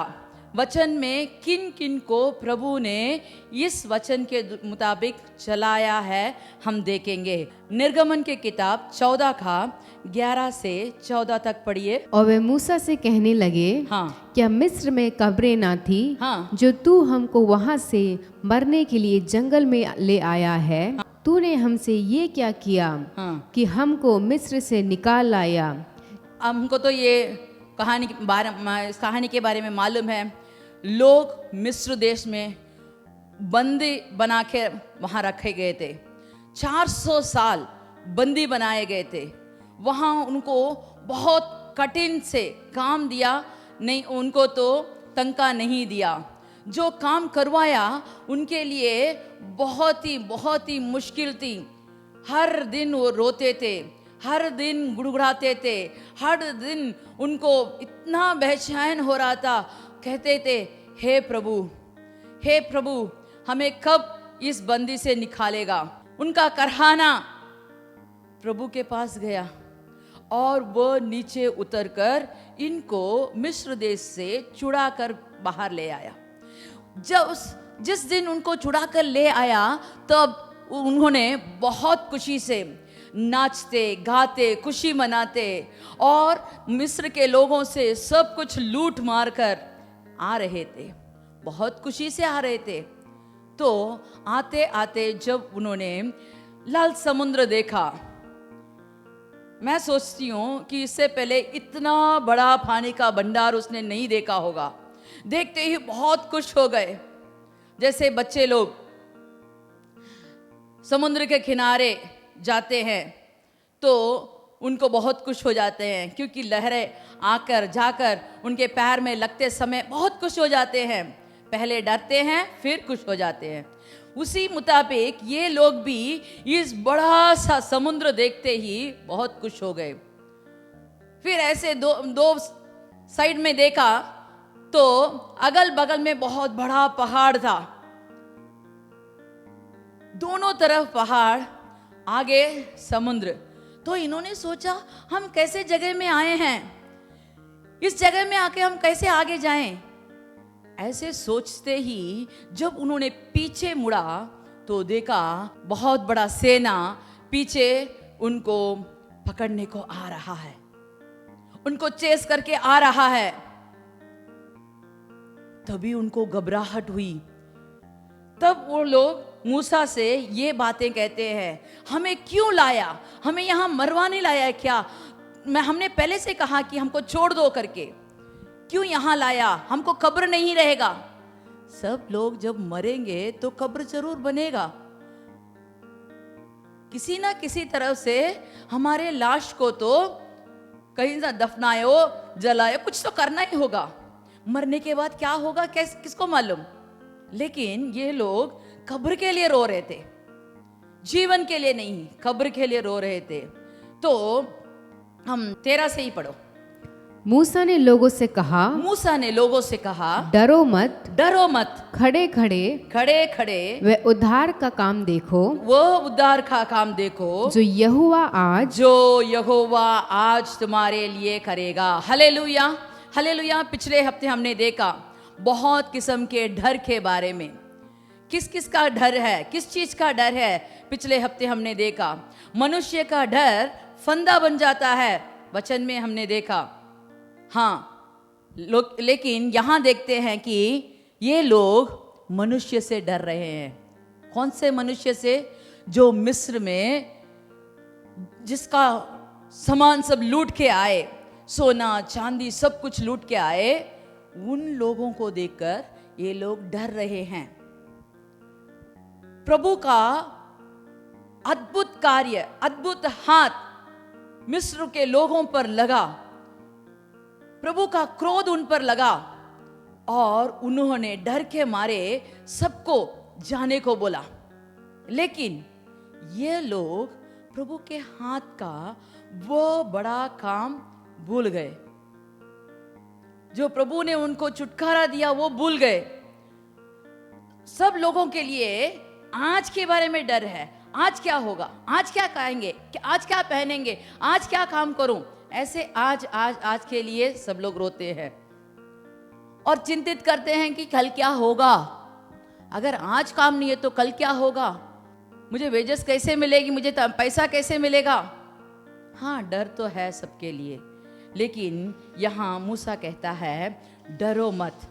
वचन में किन किन को प्रभु ने इस वचन के मुताबिक चलाया है हम देखेंगे। निर्गमन के किताब 14:11 से 14 तक पढ़िए। और वे मूसा से कहने लगे, हाँ, क्या मिस्र में कब्रें ना थी, हाँ, जो तू हमको वहां से मरने के लिए जंगल में ले आया है? तूने हमसे ये क्या किया हाँ। कि हमको मिस्र से निकाल लाया? हमको तो ये इस कहानी के बारे में मालूम है। लोग मिस्र देश में बंदी बना के वहाँ रखे गए थे। 400 साल बंदी बनाए गए थे। वहाँ उनको बहुत कठिन से काम दिया, नहीं उनको तो तनख्वाह नहीं दिया। जो काम करवाया उनके लिए बहुत ही मुश्किल थी। हर दिन वो रोते थे, हर दिन गुड़गुड़ाते थे, हर दिन उनको इतना बेचैन हो रहा था। कहते थे, हे प्रभु हमें कब इस बंदी से निकालेगा? उनका करहाना प्रभु के पास गया और वह नीचे उतरकर इनको मिस्र देश से छुड़ाकर बाहर ले आया। जिस दिन उनको छुड़ाकर ले आया तब उन्होंने बहुत खुशी से नाचते गाते खुशी मनाते और मिस्र के लोगों से सब कुछ लूट मार कर आ रहे थे। बहुत खुशी से आ रहे थे। तो आते आते जब उन्होंने लाल समुद्र देखा, मैं सोचती हूँ कि इससे पहले इतना बड़ा पानी का भंडार उसने नहीं देखा होगा। देखते ही बहुत खुश हो गए। जैसे बच्चे लोग समुद्र के किनारे जाते हैं तो उनको बहुत खुश हो जाते हैं, क्योंकि लहरें आकर जाकर उनके पैर में लगते समय बहुत खुश हो जाते हैं। पहले डरते हैं फिर खुश हो जाते हैं। उसी मुताबिक ये लोग भी इस बड़ा सा समुद्र देखते ही बहुत खुश हो गए। फिर ऐसे दो साइड में देखा तो अगल बगल में बहुत बड़ा पहाड़ था, दोनों तरफ पहाड़, आगे समुद्र। तो इन्होंने सोचा हम कैसे जगह में आए हैं, इस जगह में आके हम कैसे आगे जाएं। ऐसे सोचते ही जब उन्होंने पीछे मुड़ा तो देखा बहुत बड़ा सेना पीछे उनको पकड़ने को आ रहा है, उनको चेस करके आ रहा है। तभी उनको घबराहट हुई। तब वो लोग मूसा से ये बातें कहते हैं, हमें क्यों लाया, हमें यहां मरवाने लाया है क्या? हमने पहले से कहा कि हमको छोड़ दो करके, क्यों यहां लाया? हमको कब्र नहीं रहेगा। सब लोग जब मरेंगे तो कब्र जरूर बनेगा, किसी ना किसी तरह से हमारे लाश को तो कहीं ना दफनायो जलायो, कुछ तो करना ही होगा। मरने के बाद क्या होगा किसको मालूम। लेकिन ये लोग कब्र के लिए रो रहे थे, जीवन के लिए नहीं, कब्र के लिए रो रहे थे। तो हम 13 से ही पढ़ो। मूसा ने लोगों से कहा, मूसा ने लोगों से कहा, डरो मत, डरो मत, खड़े खड़े खड़े खड़े वे उद्धार का काम देखो, वो उद्धार का काम देखो जो यहोवा आज तुम्हारे लिए करेगा। Hallelujah, hallelujah. पिछले हफ्ते हमने देखा बहुत किस्म के डर के बारे में, किस किस का डर है, किस चीज का डर है। पिछले हफ्ते हमने देखा मनुष्य का डर फंदा बन जाता है, वचन में हमने देखा। हाँ, लेकिन यहां देखते हैं कि ये लोग मनुष्य से डर रहे हैं। कौन से मनुष्य से? जो मिस्र में जिसका सामान सब लूट के आए, सोना चांदी सब कुछ लूट के आए, उन लोगों को देखकर ये लोग डर रहे हैं। प्रभु का अद्भुत कार्य, अद्भुत हाथ मिस्र के लोगों पर लगा, प्रभु का क्रोध उन पर लगा और उन्होंने डर के मारे सबको जाने को बोला। लेकिन ये लोग प्रभु के हाथ का वो बड़ा काम भूल गए, जो प्रभु ने उनको छुटकारा दिया वो भूल गए। सब लोगों के लिए आज के बारे में डर है, आज क्या होगा, आज क्या कहेंगे, आज क्या पहनेंगे, आज क्या काम करूं, ऐसे आज के लिए सब लोग रोते हैं और चिंतित करते हैं कि कल क्या होगा। अगर आज काम नहीं है तो कल क्या होगा, मुझे वेजेस कैसे मिलेगी, मुझे पैसा कैसे मिलेगा। हाँ, डर तो है सबके लिए, लेकिन यहाँ मूसा कहता है डरो मत,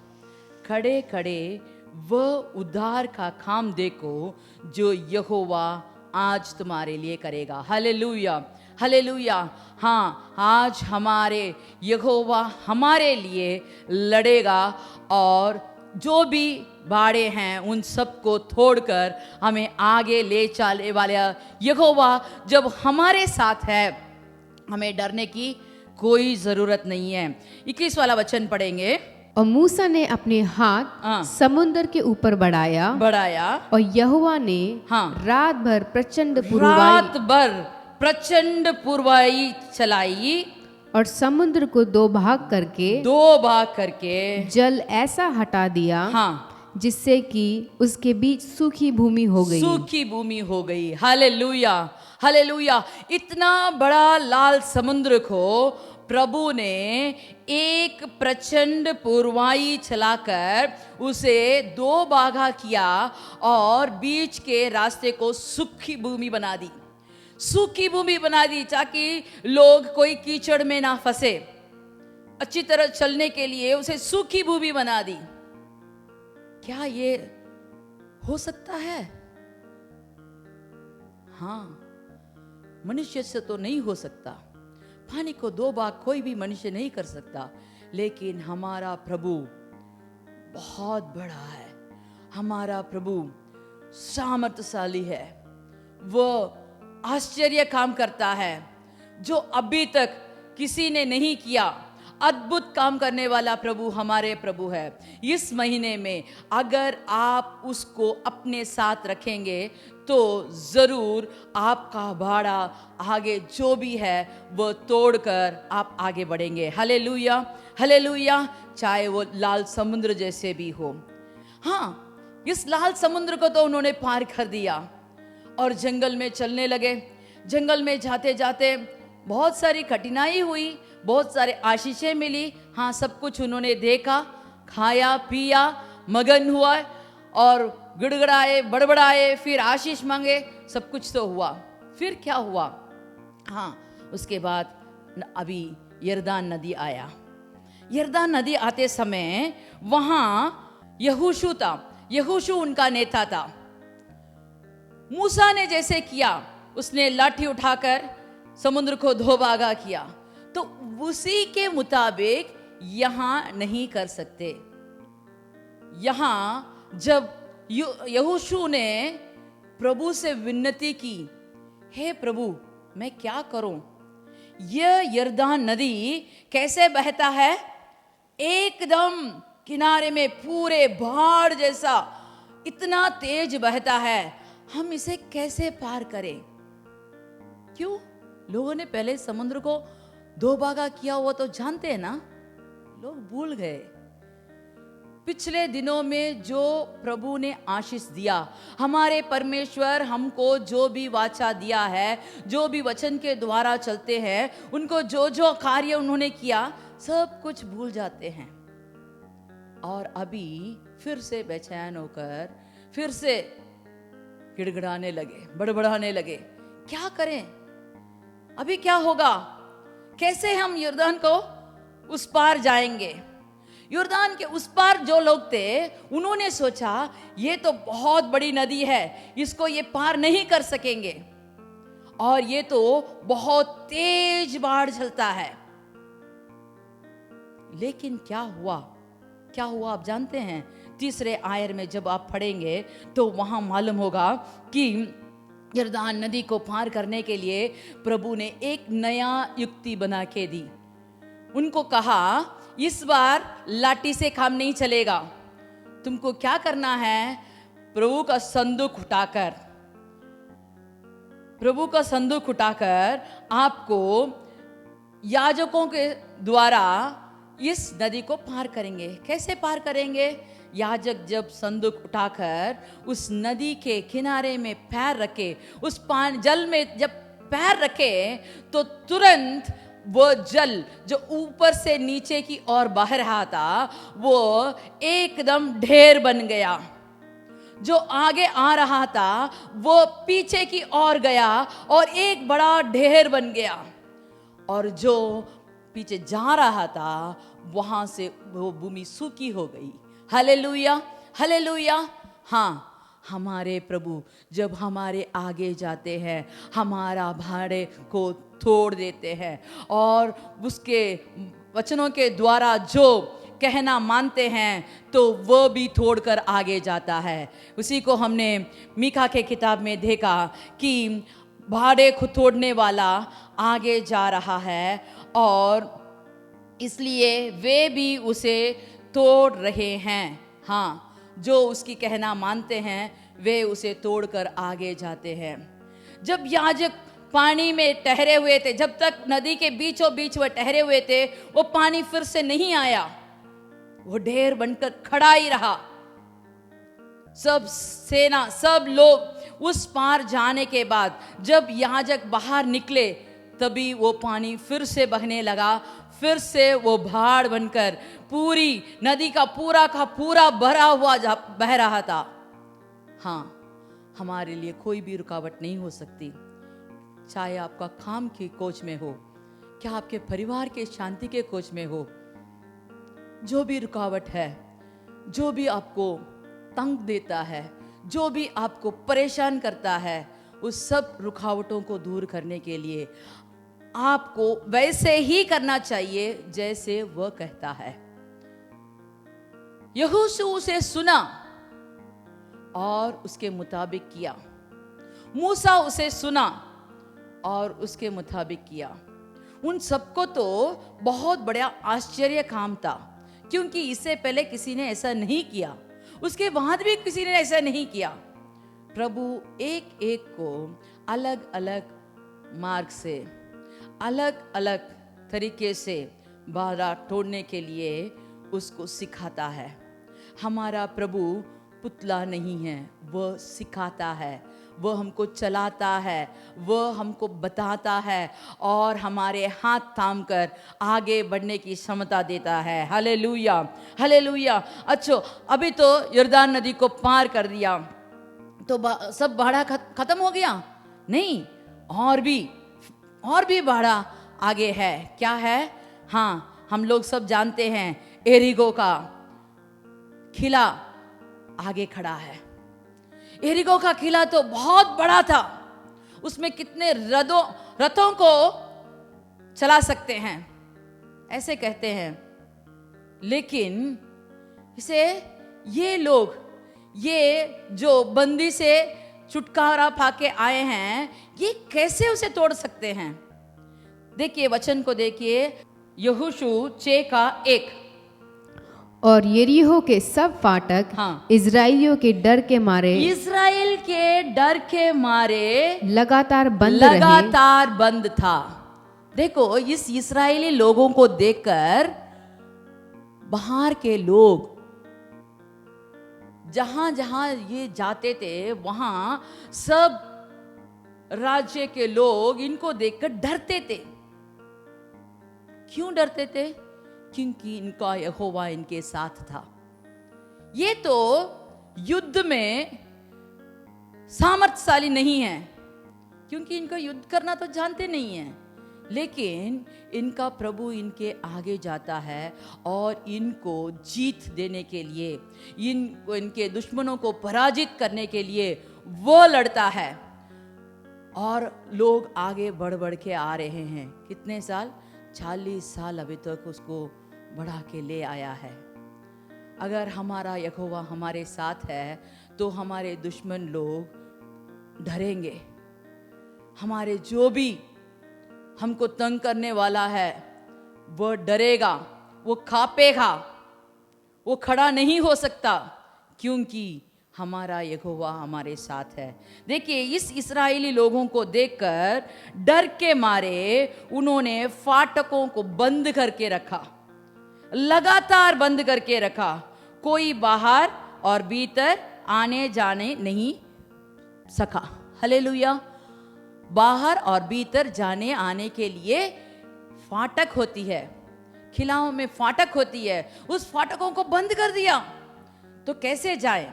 खड़े खड़े वो उद्धार का काम देखो जो यहोवा आज तुम्हारे लिए करेगा। Hallelujah, hallelujah. हाँ, आज हमारे यहोवा हमारे लिए लड़ेगा और जो भी बाड़े हैं उन सबको तोड़कर हमें आगे ले चलने वाला यहोवा जब हमारे साथ है, हमें डरने की कोई जरूरत नहीं है। 21 वाला वचन पढ़ेंगे। और मूसा ने अपने हाथ समुद्र के ऊपर बढ़ाया और यहोवा ने रात भर प्रचंड पुरवाई चलाई और समुद्र को दो भाग करके जल ऐसा हटा दिया जिससे कि उसके बीच सूखी भूमि हो गई। Hallelujah, hallelujah. इतना बड़ा लाल समुद्र को प्रभु ने एक प्रचंड पुरवाई चलाकर उसे दो भागा किया और बीच के रास्ते को सूखी भूमि बना दी, सूखी भूमि बना दी ताकि लोग कोई कीचड़ में ना फंसे। अच्छी तरह चलने के लिए उसे सूखी भूमि बना दी। क्या ये हो सकता है? हाँ, मनुष्य से तो नहीं हो सकता, पानी को दो भाग कोई भी मनुष्य नहीं कर सकता, लेकिन हमारा प्रभु बहुत बड़ा है, हमारा प्रभु सामर्थ्यशाली है, वो आश्चर्य काम करता है जो अभी तक किसी ने नहीं किया, अद्भुत काम करने वाला प्रभु हमारे प्रभु है। इस महीने में अगर आप उसको अपने साथ रखेंगे तो जरूर आपका भाड़ा आगे जो भी है वो तोड़कर आप आगे बढ़ेंगे। Hallelujah, hallelujah. चाहे वो लाल समुद्र जैसे भी हो। हाँ, इस लाल समुद्र को तो उन्होंने पार कर दिया और जंगल में चलने लगे। जंगल में जाते जाते बहुत सारी कठिनाई हुई, बहुत सारे आशीषें मिली। हाँ, सब कुछ उन्होंने देखा, खाया पिया, मगन हुआ और गिड़गिड़ाए, बड़बड़ाए, फिर आशीष मांगे, सब कुछ तो हुआ। फिर क्या हुआ? हाँ, उसके बाद अभी यरदान नदी आया। यरदान नदी आते समय वहां यहोशू था। यहोशू उनका नेता था। मूसा ने जैसे किया, उसने लाठी उठाकर समुद्र को दो भागा किया, तो उसी के मुताबिक यहां नहीं कर सकते। यहां जब यहोशू ने प्रभु से विनती की, हे प्रभु मैं क्या करूं? यह यरदान नदी कैसे बहता है? एकदम किनारे में पूरे बाढ़ जैसा इतना तेज बहता है, हम इसे कैसे पार करें? क्यों? लोगों ने पहले समुद्र को दो भागा किया हुआ तो जानते हैं ना, लोग भूल गए। पिछले दिनों में जो प्रभु ने आशीष दिया, हमारे परमेश्वर हमको जो भी वाचा दिया है, जो भी वचन के द्वारा चलते हैं, उनको जो जो कार्य उन्होंने किया, सब कुछ भूल जाते हैं और अभी फिर से बेचैन होकर फिर से गिड़गिड़ाने लगे, बड़बड़ाने लगे। क्या करें? अभी क्या होगा? कैसे हम यरदान को उस पार जाएंगे? यरदान के उस पार जो लोग थे, उन्होंने सोचा ये तो बहुत बड़ी नदी है, इसको ये पार नहीं कर सकेंगे और ये तो बहुत तेज बाढ़ चलता है। लेकिन क्या हुआ? क्या हुआ आप जानते हैं? तीसरे आयर में जब आप पढ़ेंगे तो वहां मालूम होगा कि यरदान नदी को पार करने के लिए प्रभु ने एक नया युक्ति बना के दी। उनको कहा, इस बार लाठी से काम नहीं चलेगा, तुमको क्या करना है? प्रभु का संदूक उठाकर, प्रभु का संदूक उठाकर आपको याजकों के द्वारा इस नदी को पार करेंगे। कैसे पार करेंगे? याजक जब संदूक उठाकर उस नदी के किनारे में पैर रखे, उस जल में जब पैर रखे तो तुरंत वो जल जो ऊपर से नीचे की ओर बह रहा था वो एकदम ढेर बन गया। जो आगे आ रहा था वो पीछे की ओर गया और एक बड़ा ढेर बन गया, और जो पीछे जा रहा था वहां से वो भूमि सूखी हो गई। Hallelujah, hallelujah. हाँ, हमारे प्रभु जब हमारे आगे जाते हैं, हमारा भाड़े को तोड़ देते हैं और उसके वचनों के द्वारा जो कहना मानते हैं तो वो भी तोड़कर आगे जाता है। उसी को हमने मीका के किताब में देखा कि भाड़े को तोड़ने वाला आगे जा रहा है और इसलिए वे भी उसे तोड़ रहे हैं। हाँ, जो उसकी कहना मानते हैं वे उसे तोड़कर आगे जाते हैं। जब याजक पानी में ठहरे हुए थे, जब तक नदी के बीचों बीच वह ठहरे हुए थे, वो पानी फिर से नहीं आया, वो ढेर बनकर खड़ा ही रहा। सब सेना, सब लोग उस पार जाने के बाद जब याजक बाहर निकले तभी वो पानी फिर से बहने लगा। फिर से वो भाड़ बनकर पूरी नदी का पूरा भरा हुआ बह रहा था। हाँ, हमारे लिए कोई भी रुकावट नहीं हो सकती, चाहे आपका काम की खोज में हो, क्या आपके परिवार के शांति के खोज में हो। जो भी रुकावट है, जो भी आपको तंग देता है, जो भी आपको परेशान करता है, उस सब रुकावटों को दूर करने के लिए आपको वैसे ही करना चाहिए जैसे वह कहता है। यहोशू उसे सुना और उसके मुताबिक किया। मूसा उसे सुना और उसके मुताबिक किया। उन सबको तो बहुत बड़ा आश्चर्य काम था, क्योंकि इससे पहले किसी ने ऐसा नहीं किया, उसके बाद भी किसी ने ऐसा नहीं किया। प्रभु एक एक को अलग अलग मार्ग से, अलग अलग तरीके से बाधा तोड़ने के लिए उसको सिखाता है। हमारा प्रभु पुतला नहीं है, वह सिखाता है, वह हमको चलाता है, वह हमको बताता है और हमारे हाथ थाम कर आगे बढ़ने की क्षमता देता है। Hallelujah, hallelujah. अच्छा, अभी तो यरदान नदी को पार कर दिया तो सब बाढ़ा खत्म हो गया? नहीं, और भी बाढ़ा आगे है। क्या है? हाँ, हम लोग सब जानते हैं, एरिगो का किला आगे खड़ा है। एरिगो का किला तो बहुत बड़ा था, उसमें कितने रथों को चला सकते हैं ऐसे कहते हैं। लेकिन इसे ये लोग, ये जो बंदी से छुटकारा पाके आए हैं, ये कैसे उसे तोड़ सकते हैं? देखिए वचन को देखिए, यहोशू 6:1। और यरीहो के सब फाटक हाँ। इजराइलियों के डर के मारे इजराइल के डर के मारे लगातार बंद था। देखो, इस इस्राएली लोगों को देखकर बाहर के लोग जहां जहां ये जाते थे, वहां सब राज्य के लोग इनको देखकर डरते थे। क्यों डरते थे? क्योंकि इनका यहोवा इनके साथ था। ये तो युद्ध में सामर्थ्यशाली नहीं है, क्योंकि इनको युद्ध करना तो जानते नहीं हैं, लेकिन इनका प्रभु इनके आगे जाता है और इनको जीत देने के लिए, इनको, इनके दुश्मनों को पराजित करने के लिए वो लड़ता है। और लोग आगे बढ़ बढ़ के आ रहे हैं। कितने साल? 40 साल अभी तक उसको बढ़ा के ले आया है। अगर हमारा यहोवा हमारे साथ है तो हमारे दुश्मन लोग डरेंगे। हमारे जो भी हमको तंग करने वाला है वो डरेगा, वो कांपेगा, वो खड़ा नहीं हो सकता, क्योंकि हमारा यहोवा हमारे साथ है। देखिए, इस इस्राएली लोगों को देखकर डर के मारे उन्होंने फाटकों को बंद करके रखा, लगातार बंद करके रखा। कोई बाहर और भीतर आने जाने नहीं सका। हालेलुया। बाहर और भीतर जाने आने के लिए फाटक होती है, किलाओं में फाटक होती है, उस फाटकों को बंद कर दिया तो कैसे जाए?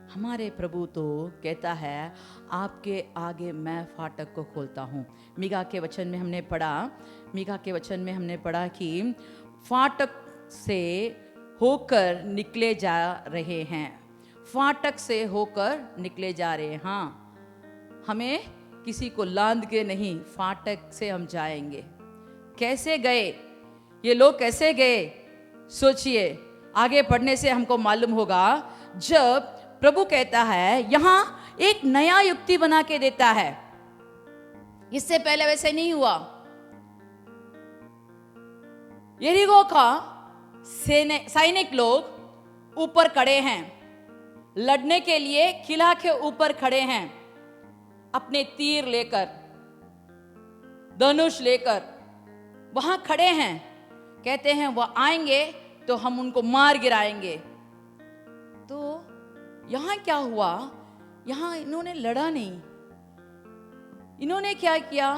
हमारे प्रभु तो कहता है, आपके आगे मैं फाटक को खोलता हूँ। मीका के वचन में हमने पढ़ा कि फाटक से होकर निकले जा रहे हैं, फाटक से होकर निकले जा रहे हैं। हाँ, हमें किसी को लांद के नहीं, फाटक से हम जाएंगे। कैसे गए ये लोग? कैसे गए? सोचिए, आगे पढ़ने से हमको मालूम होगा। जब प्रभु कहता है, यहां एक नया युक्ति बना के देता है, इससे पहले वैसे नहीं हुआ। यरीहो का सैनिक लोग ऊपर खड़े हैं, लड़ने के लिए किला के ऊपर खड़े हैं, अपने तीर लेकर, धनुष लेकर वहां खड़े हैं। कहते हैं वह आएंगे तो हम उनको मार गिराएंगे। तो यहां क्या हुआ? यहां इन्होंने लड़ा नहीं, इन्होंने क्या किया?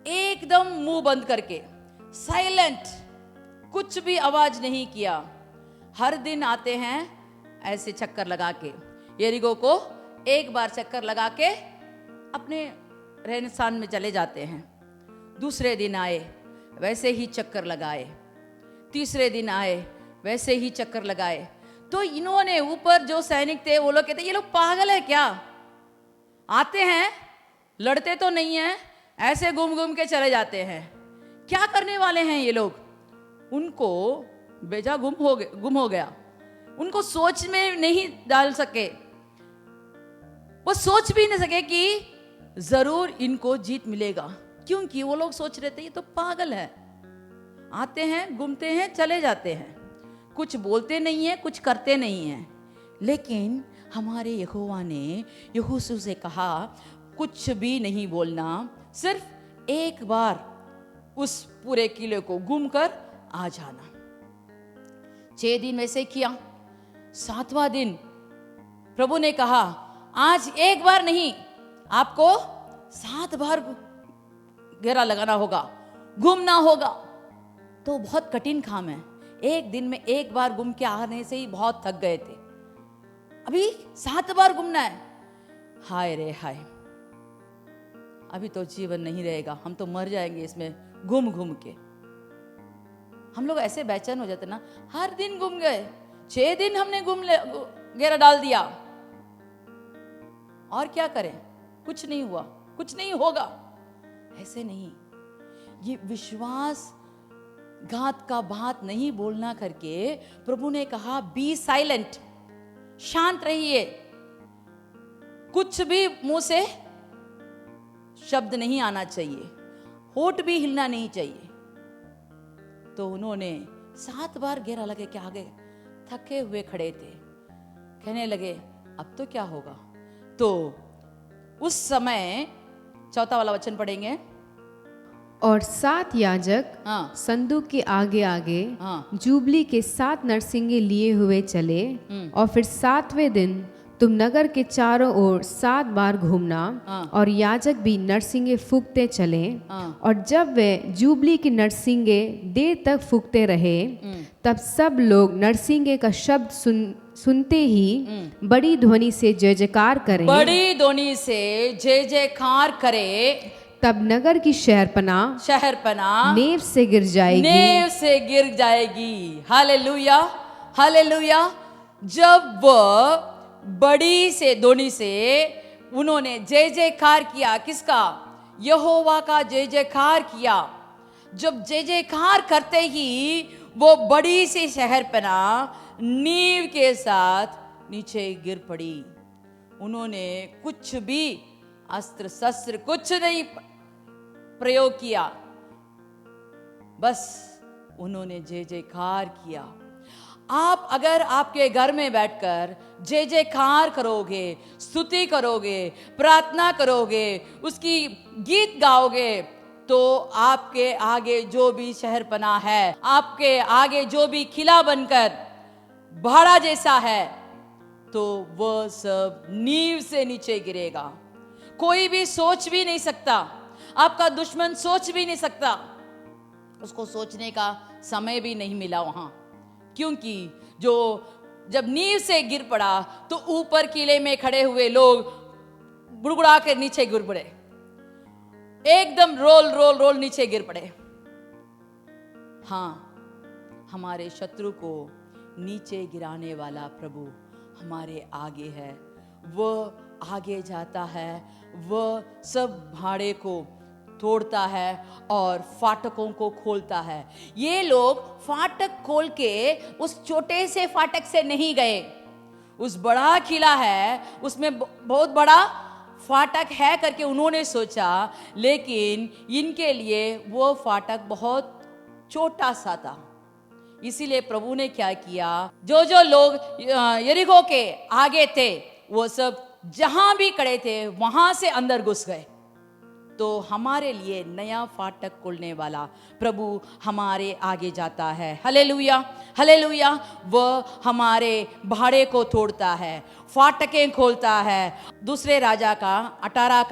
एकदम मुंह बंद करके, साइलेंट, कुछ भी आवाज नहीं किया। हर दिन आते हैं ऐसे चक्कर लगा के, यरीहो को एक बार चक्कर लगा के अपने रहन सहन में चले जाते हैं। दूसरे दिन आए, वैसे ही चक्कर लगाए। तीसरे दिन आए, वैसे ही चक्कर लगाए। तो इन्होंने, ऊपर जो सैनिक थे वो लोग कहते, ये लोग पागल है क्या? आते हैं, लड़ते तो नहीं है, ऐसे घूम घूम के चले जाते हैं, क्या करने वाले हैं ये लोग? उनको बेजा गुम हो गया। उनको सोच में नहीं डाल सके, वो सोच भी नहीं सके कि जरूर इनको जीत मिलेगा। क्योंकि वो लोग सोच रहे थे ये तो पागल है, आते हैं घूमते हैं चले जाते हैं, कुछ बोलते नहीं है कुछ करते नहीं है। लेकिन हमारे यहोवा ने यहोशू से कहा कुछ भी नहीं बोलना, सिर्फ एक बार उस पूरे किले को घूम कर आ जाना। 6 दिन वैसे किया। 7वां दिन प्रभु ने कहा आज एक बार नहीं, आपको 7 बार घेरा लगाना होगा, घूमना होगा। तो बहुत कठिन काम है, एक दिन में एक बार घूम के आने से ही बहुत थक गए थे, अभी 7 बार घूमना है। हाय रे हाय, अभी तो जीवन नहीं रहेगा, हम तो मर जाएंगे इसमें घूम घूम के। हम लोग ऐसे बेचैन हो जाते ना, हर दिन घूम गए, 6 दिन हमने घेरा डाल दिया, और क्या करें, कुछ नहीं हुआ, कुछ नहीं होगा। ऐसे नहीं, ये विश्वास घात का बात नहीं बोलना करके प्रभु ने कहा बी साइलेंट, शांत रहिए, कुछ भी मुंह से शब्द नहीं आना चाहिए, होठ भी हिलना नहीं चाहिए। तो उन्होंने 7 बार घेरा लगे के आगे थके हुए खड़े थे, कहने लगे अब तो क्या होगा। तो उस समय 4वां वाला वचन पढ़ेंगे। और 7 याजक हाँ संदूक के आगे आगे हाँ जुबली के 7 नरसिंगे लिए हुए चले, और फिर 7वें दिन तुम नगर के चारों ओर 7 बार घूमना, हाँ। और याजक भी नरसिंगे फूंकते चले। हाँ। और जब वे जुबली के नरसिंगे देर तक फूंकते रहे, तब सब लोग नरसिंगे का शब्द सुनते ही बड़ी ध्वनि से जय जयकार करें। बड़ी ध्वनि से जय जयकार करे। तब नगर की शहरपनाह नेव से गिर जाएगी, नेव से गिर जाएगी। Hallelujah hallelujah. जब वह बड़ी से ध्वनि से उन्होंने जय जयकार किया, किसका? यहोवा का जय जयकार किया। जब जय जयकार करते ही वो बड़ी सी शहरपनाह नींव के साथ नीचे गिर पड़ी। उन्होंने कुछ भी अस्त्र शस्त्र कुछ नहीं प्रयोग किया, बस उन्होंने जय जयकार किया। आप अगर आपके घर में बैठकर जय जयकार करोगे, स्तुति करोगे, प्रार्थना करोगे, उसकी गीत गाओगे, तो आपके आगे जो भी शहरपनाह है, आपके आगे जो भी किला बनकर भाड़ा जैसा है, तो वह सब नींव से नीचे गिरेगा। कोई भी सोच भी नहीं सकता, आपका दुश्मन सोच भी नहीं सकता, उसको सोचने का समय भी नहीं मिला वहां, क्योंकि जो जब नींव से गिर पड़ा तो ऊपर किले में खड़े हुए लोग बुड़बुड़ा कर नीचे गिर पड़े, एकदम रोल रोल रोल नीचे गिर पड़े। हाँ, हमारे शत्रु को नीचे गिराने वाला प्रभु हमारे आगे है। वह आगे जाता है, वह सब भाड़े को तोड़ता है और फाटकों को खोलता है। ये लोग फाटक खोल के उस छोटे से फाटक से नहीं गए, उस बड़ा किला है उसमें बहुत बड़ा फाटक है करके उन्होंने सोचा, लेकिन इनके लिए वो फाटक बहुत छोटा सा था। इसीलिए प्रभु ने क्या किया, जो जो लोग यरीहो के आगे थे वो सब जहां भी खड़े थे वहां से अंदर घुस गए। तो हमारे लिए नया फाटक खोलने वाला प्रभु हमारे आगे जाता है। Hallelujah hallelujah. वह हमारे भाड़े को तोड़ता है, फाटकें खोलता है। दूसरे राजा का 18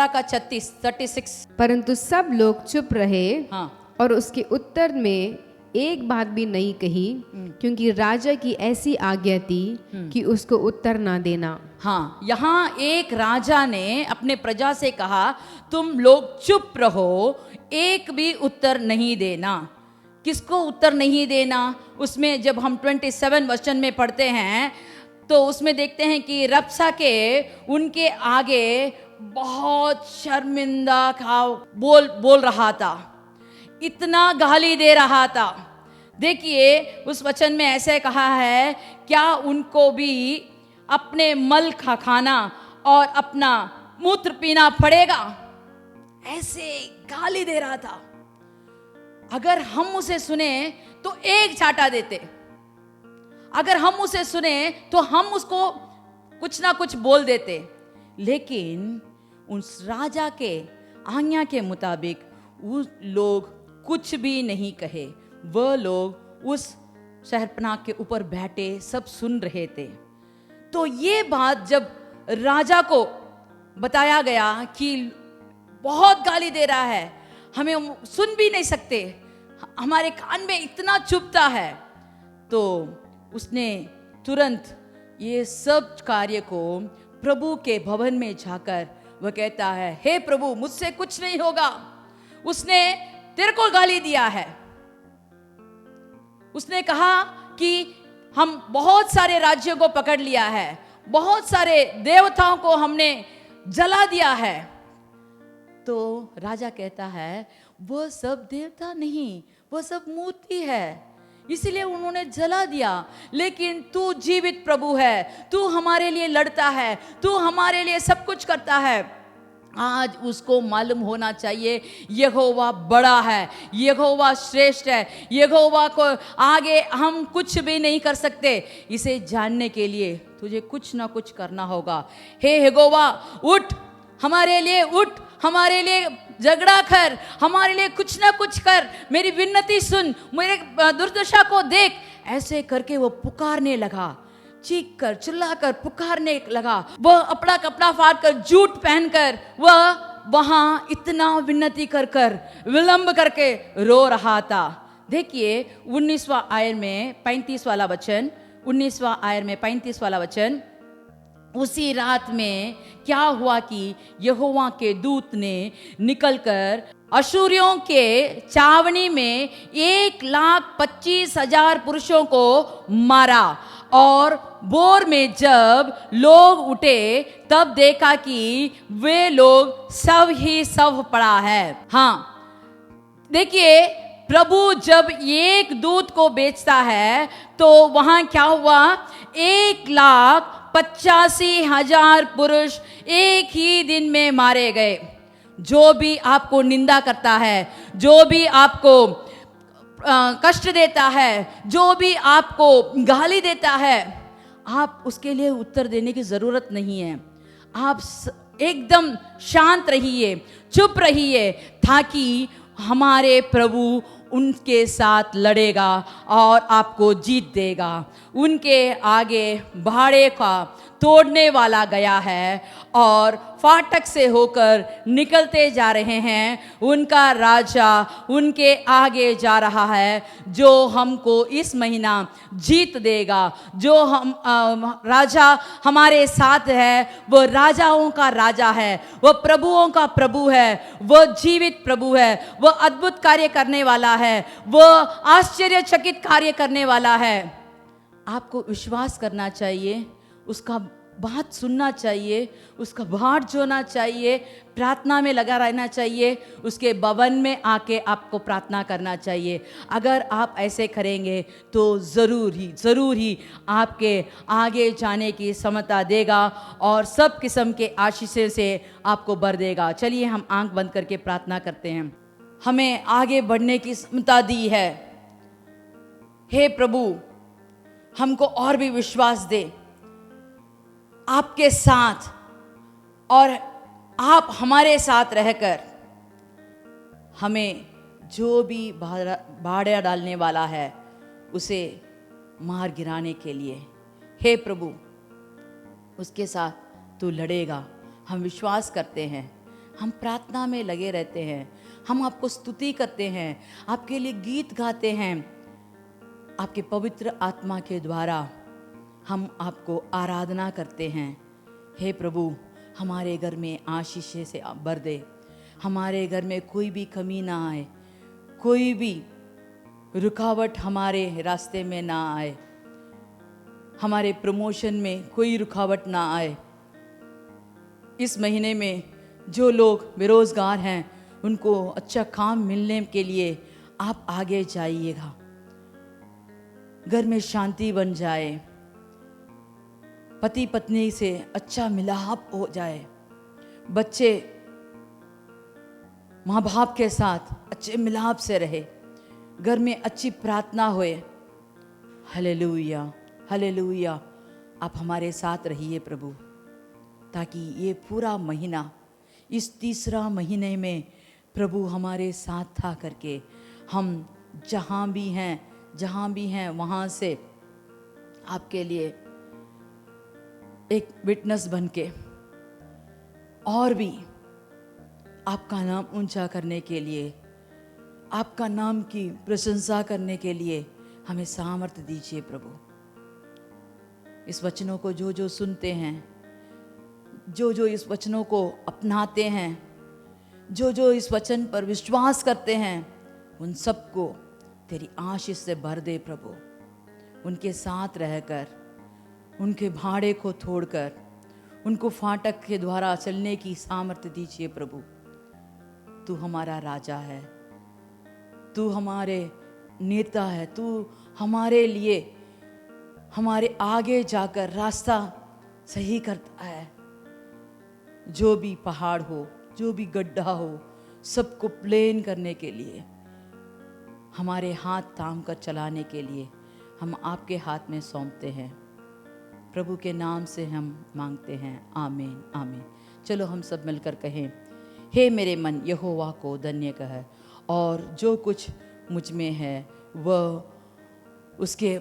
का 36। परंतु सब लोग चुप रहे, हाँ। और उसके उत्तर में एक बात भी नहीं कही, क्योंकि राजा की ऐसी आज्ञा थी कि उसको उत्तर ना देना। हाँ, यहाँ एक राजा ने अपने प्रजा से कहा तुम लोग चुप रहो, एक भी उत्तर नहीं देना। किसको उत्तर नहीं देना? उसमें जब हम 27 वचन में पढ़ते हैं तो उसमें देखते हैं कि रब्सा के उनके आगे बहुत शर्मिंदा बोल रहा था, इतना गाली दे रहा था। देखिए उस वचन में ऐसे कहा है, क्या उनको भी अपने मल खाना और अपना मूत्र पीना पड़ेगा? ऐसे गाली दे रहा था। अगर हम उसे सुने तो एक चाटा देते, अगर हम उसे सुने तो हम उसको कुछ ना कुछ बोल देते, लेकिन उस राजा के आज्ञा के मुताबिक वो लोग कुछ भी नहीं कहे। वह लोग उस शहरपनाह के ऊपर बैठे सब सुन रहे थे। तो ये बात जब राजा को बताया गया कि बहुत गाली दे रहा है, हमें सुन भी नहीं सकते, हमारे कान में इतना चुभता है, तो उसने तुरंत ये सब कार्य को प्रभु के भवन में जाकर वह कहता है, हे प्रभु मुझसे कुछ नहीं होगा, उसने तेरे को गाली दिया है। उसने कहा कि हम बहुत सारे राज्यों को पकड़ लिया है, बहुत सारे देवताओं को हमने जला दिया है। तो राजा कहता है वह सब देवता नहीं, वह सब मूर्ति है, इसीलिए उन्होंने जला दिया, लेकिन तू जीवित प्रभु है, तू हमारे लिए लड़ता है, तू हमारे लिए सब कुछ करता है। आज उसको मालूम होना चाहिए यहोवा बड़ा है, यहोवा श्रेष्ठ है, यहोवा को आगे हम कुछ भी नहीं कर सकते। इसे जानने के लिए तुझे कुछ ना कुछ करना होगा। हे यहोवा उठ, हमारे लिए उठ, हमारे लिए झगड़ा कर, हमारे लिए कुछ ना कुछ कर, मेरी विनती सुन, मेरे दुर्दशा को देख। ऐसे करके वो पुकारने लगा, चीख कर चिल्लाकर पुकारने लगा। वह अपना कपड़ा फाड़ कर जूट पहनकर वह वहां इतना विनती कर कर विलंब करके रो रहा था। देखिए 19वां आयत में 35 वाला वचन, 19वां आयत में 35 वाला वचन। उसी रात में क्या हुआ कि यहोवा के दूत ने निकलकर अशूरियों के चावनी में 1,25,000 पुरुषों को मारा, और बोर में जब लोग उठे तब देखा कि वे लोग सब ही सब पड़ा है। हाँ देखिए, प्रभु जब एक दूत को बेचता है तो वहां क्या हुआ, 1,85,000 पुरुष एक ही दिन में मारे गए। जो भी आपको निंदा करता है, जो भी आपको कष्ट देता है, जो भी आपको गाली देता है, आप उसके लिए उत्तर देने की जरूरत नहीं है। आप एकदम शांत रहिए, चुप रहिए, ताकि हमारे प्रभु उनके साथ लड़ेगा और आपको जीत देगा। उनके आगे भाड़े का तोड़ने वाला गया है और फाटक से होकर निकलते जा रहे हैं। उनका राजा उनके आगे जा रहा है, जो हमको इस महीना जीत देगा। जो हम राजा हमारे साथ है, वो राजाओं का राजा है, वो प्रभुओं का प्रभु है, वो जीवित प्रभु है, वो अद्भुत कार्य करने वाला है, वो आश्चर्यचकित कार्य करने वाला है। आपको विश्वास करना चाहिए, उसका बात सुनना चाहिए, उसका बाट जोना चाहिए, प्रार्थना में लगा रहना चाहिए, उसके भवन में आके आपको प्रार्थना करना चाहिए। अगर आप ऐसे करेंगे तो ज़रूर ही आपके आगे जाने की क्षमता देगा और सब किस्म के आशीषों से आपको भर देगा। चलिए हम आंख बंद करके प्रार्थना करते हैं। हमें आगे बढ़ने की क्षमता दी है। हे प्रभु, हमको और भी विश्वास दे आपके साथ, और आप हमारे साथ रहकर हमें जो भी भाड़ा डालने वाला है उसे मार गिराने के लिए, हे प्रभु उसके साथ तू लड़ेगा। हम विश्वास करते हैं, हम प्रार्थना में लगे रहते हैं, हम आपको स्तुति करते हैं, आपके लिए गीत गाते हैं। आपके पवित्र आत्मा के द्वारा हम आपको आराधना करते हैं। हे प्रभु, हमारे घर में आशीष से भर दे, हमारे घर में कोई भी कमी ना आए, कोई भी रुकावट हमारे रास्ते में ना आए, हमारे प्रमोशन में कोई रुकावट ना आए। इस महीने में जो लोग बेरोजगार हैं उनको अच्छा काम मिलने के लिए आप आगे जाइएगा, घर में शांति बन जाए, पति पत्नी से अच्छा मिलाप हो जाए, बच्चे माँ बाप के साथ अच्छे मिलाप से रहे, घर में अच्छी प्रार्थना होए। Hallelujah, hallelujah. आप हमारे साथ रहिए प्रभु, ताकि ये पूरा महीना, इस तीसरा महीने में प्रभु हमारे साथ था करके हम जहाँ भी हैं वहाँ से आपके लिए एक विटनेस बन के और भी आपका नाम ऊंचा करने के लिए, आपका नाम की प्रशंसा करने के लिए हमें सामर्थ्य दीजिए प्रभु। इस वचनों को जो जो सुनते हैं, जो जो इस वचनों को अपनाते हैं, जो जो इस वचन पर विश्वास करते हैं, उन सबको तेरी आशीष से भर दे प्रभु। उनके साथ रहकर, उनके भाड़े को तोड़कर, उनको फाटक के द्वारा चलने की सामर्थ्य दीजिए प्रभु। तू हमारा राजा है, तू हमारे नेता है, तू हमारे लिए, हमारे आगे जाकर रास्ता सही करता है। जो भी पहाड़ हो, जो भी गड्ढा हो, सबको प्लेन करने के लिए, हमारे हाथ थाम कर चलाने के लिए हम आपके हाथ में सौंपते हैं। प्रभु के नाम से हम मांगते हैं, आमीन, आमीन। चलो हम सब मिलकर कहें, हे मेरे मन यहोवा को धन्य कह, और जो कुछ मुझ में है वह उसके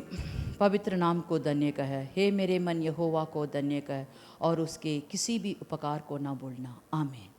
पवित्र नाम को धन्य कह। हे मेरे मन यहोवा को धन्य कह, और उसके किसी भी उपकार को ना भूलना। आमीन।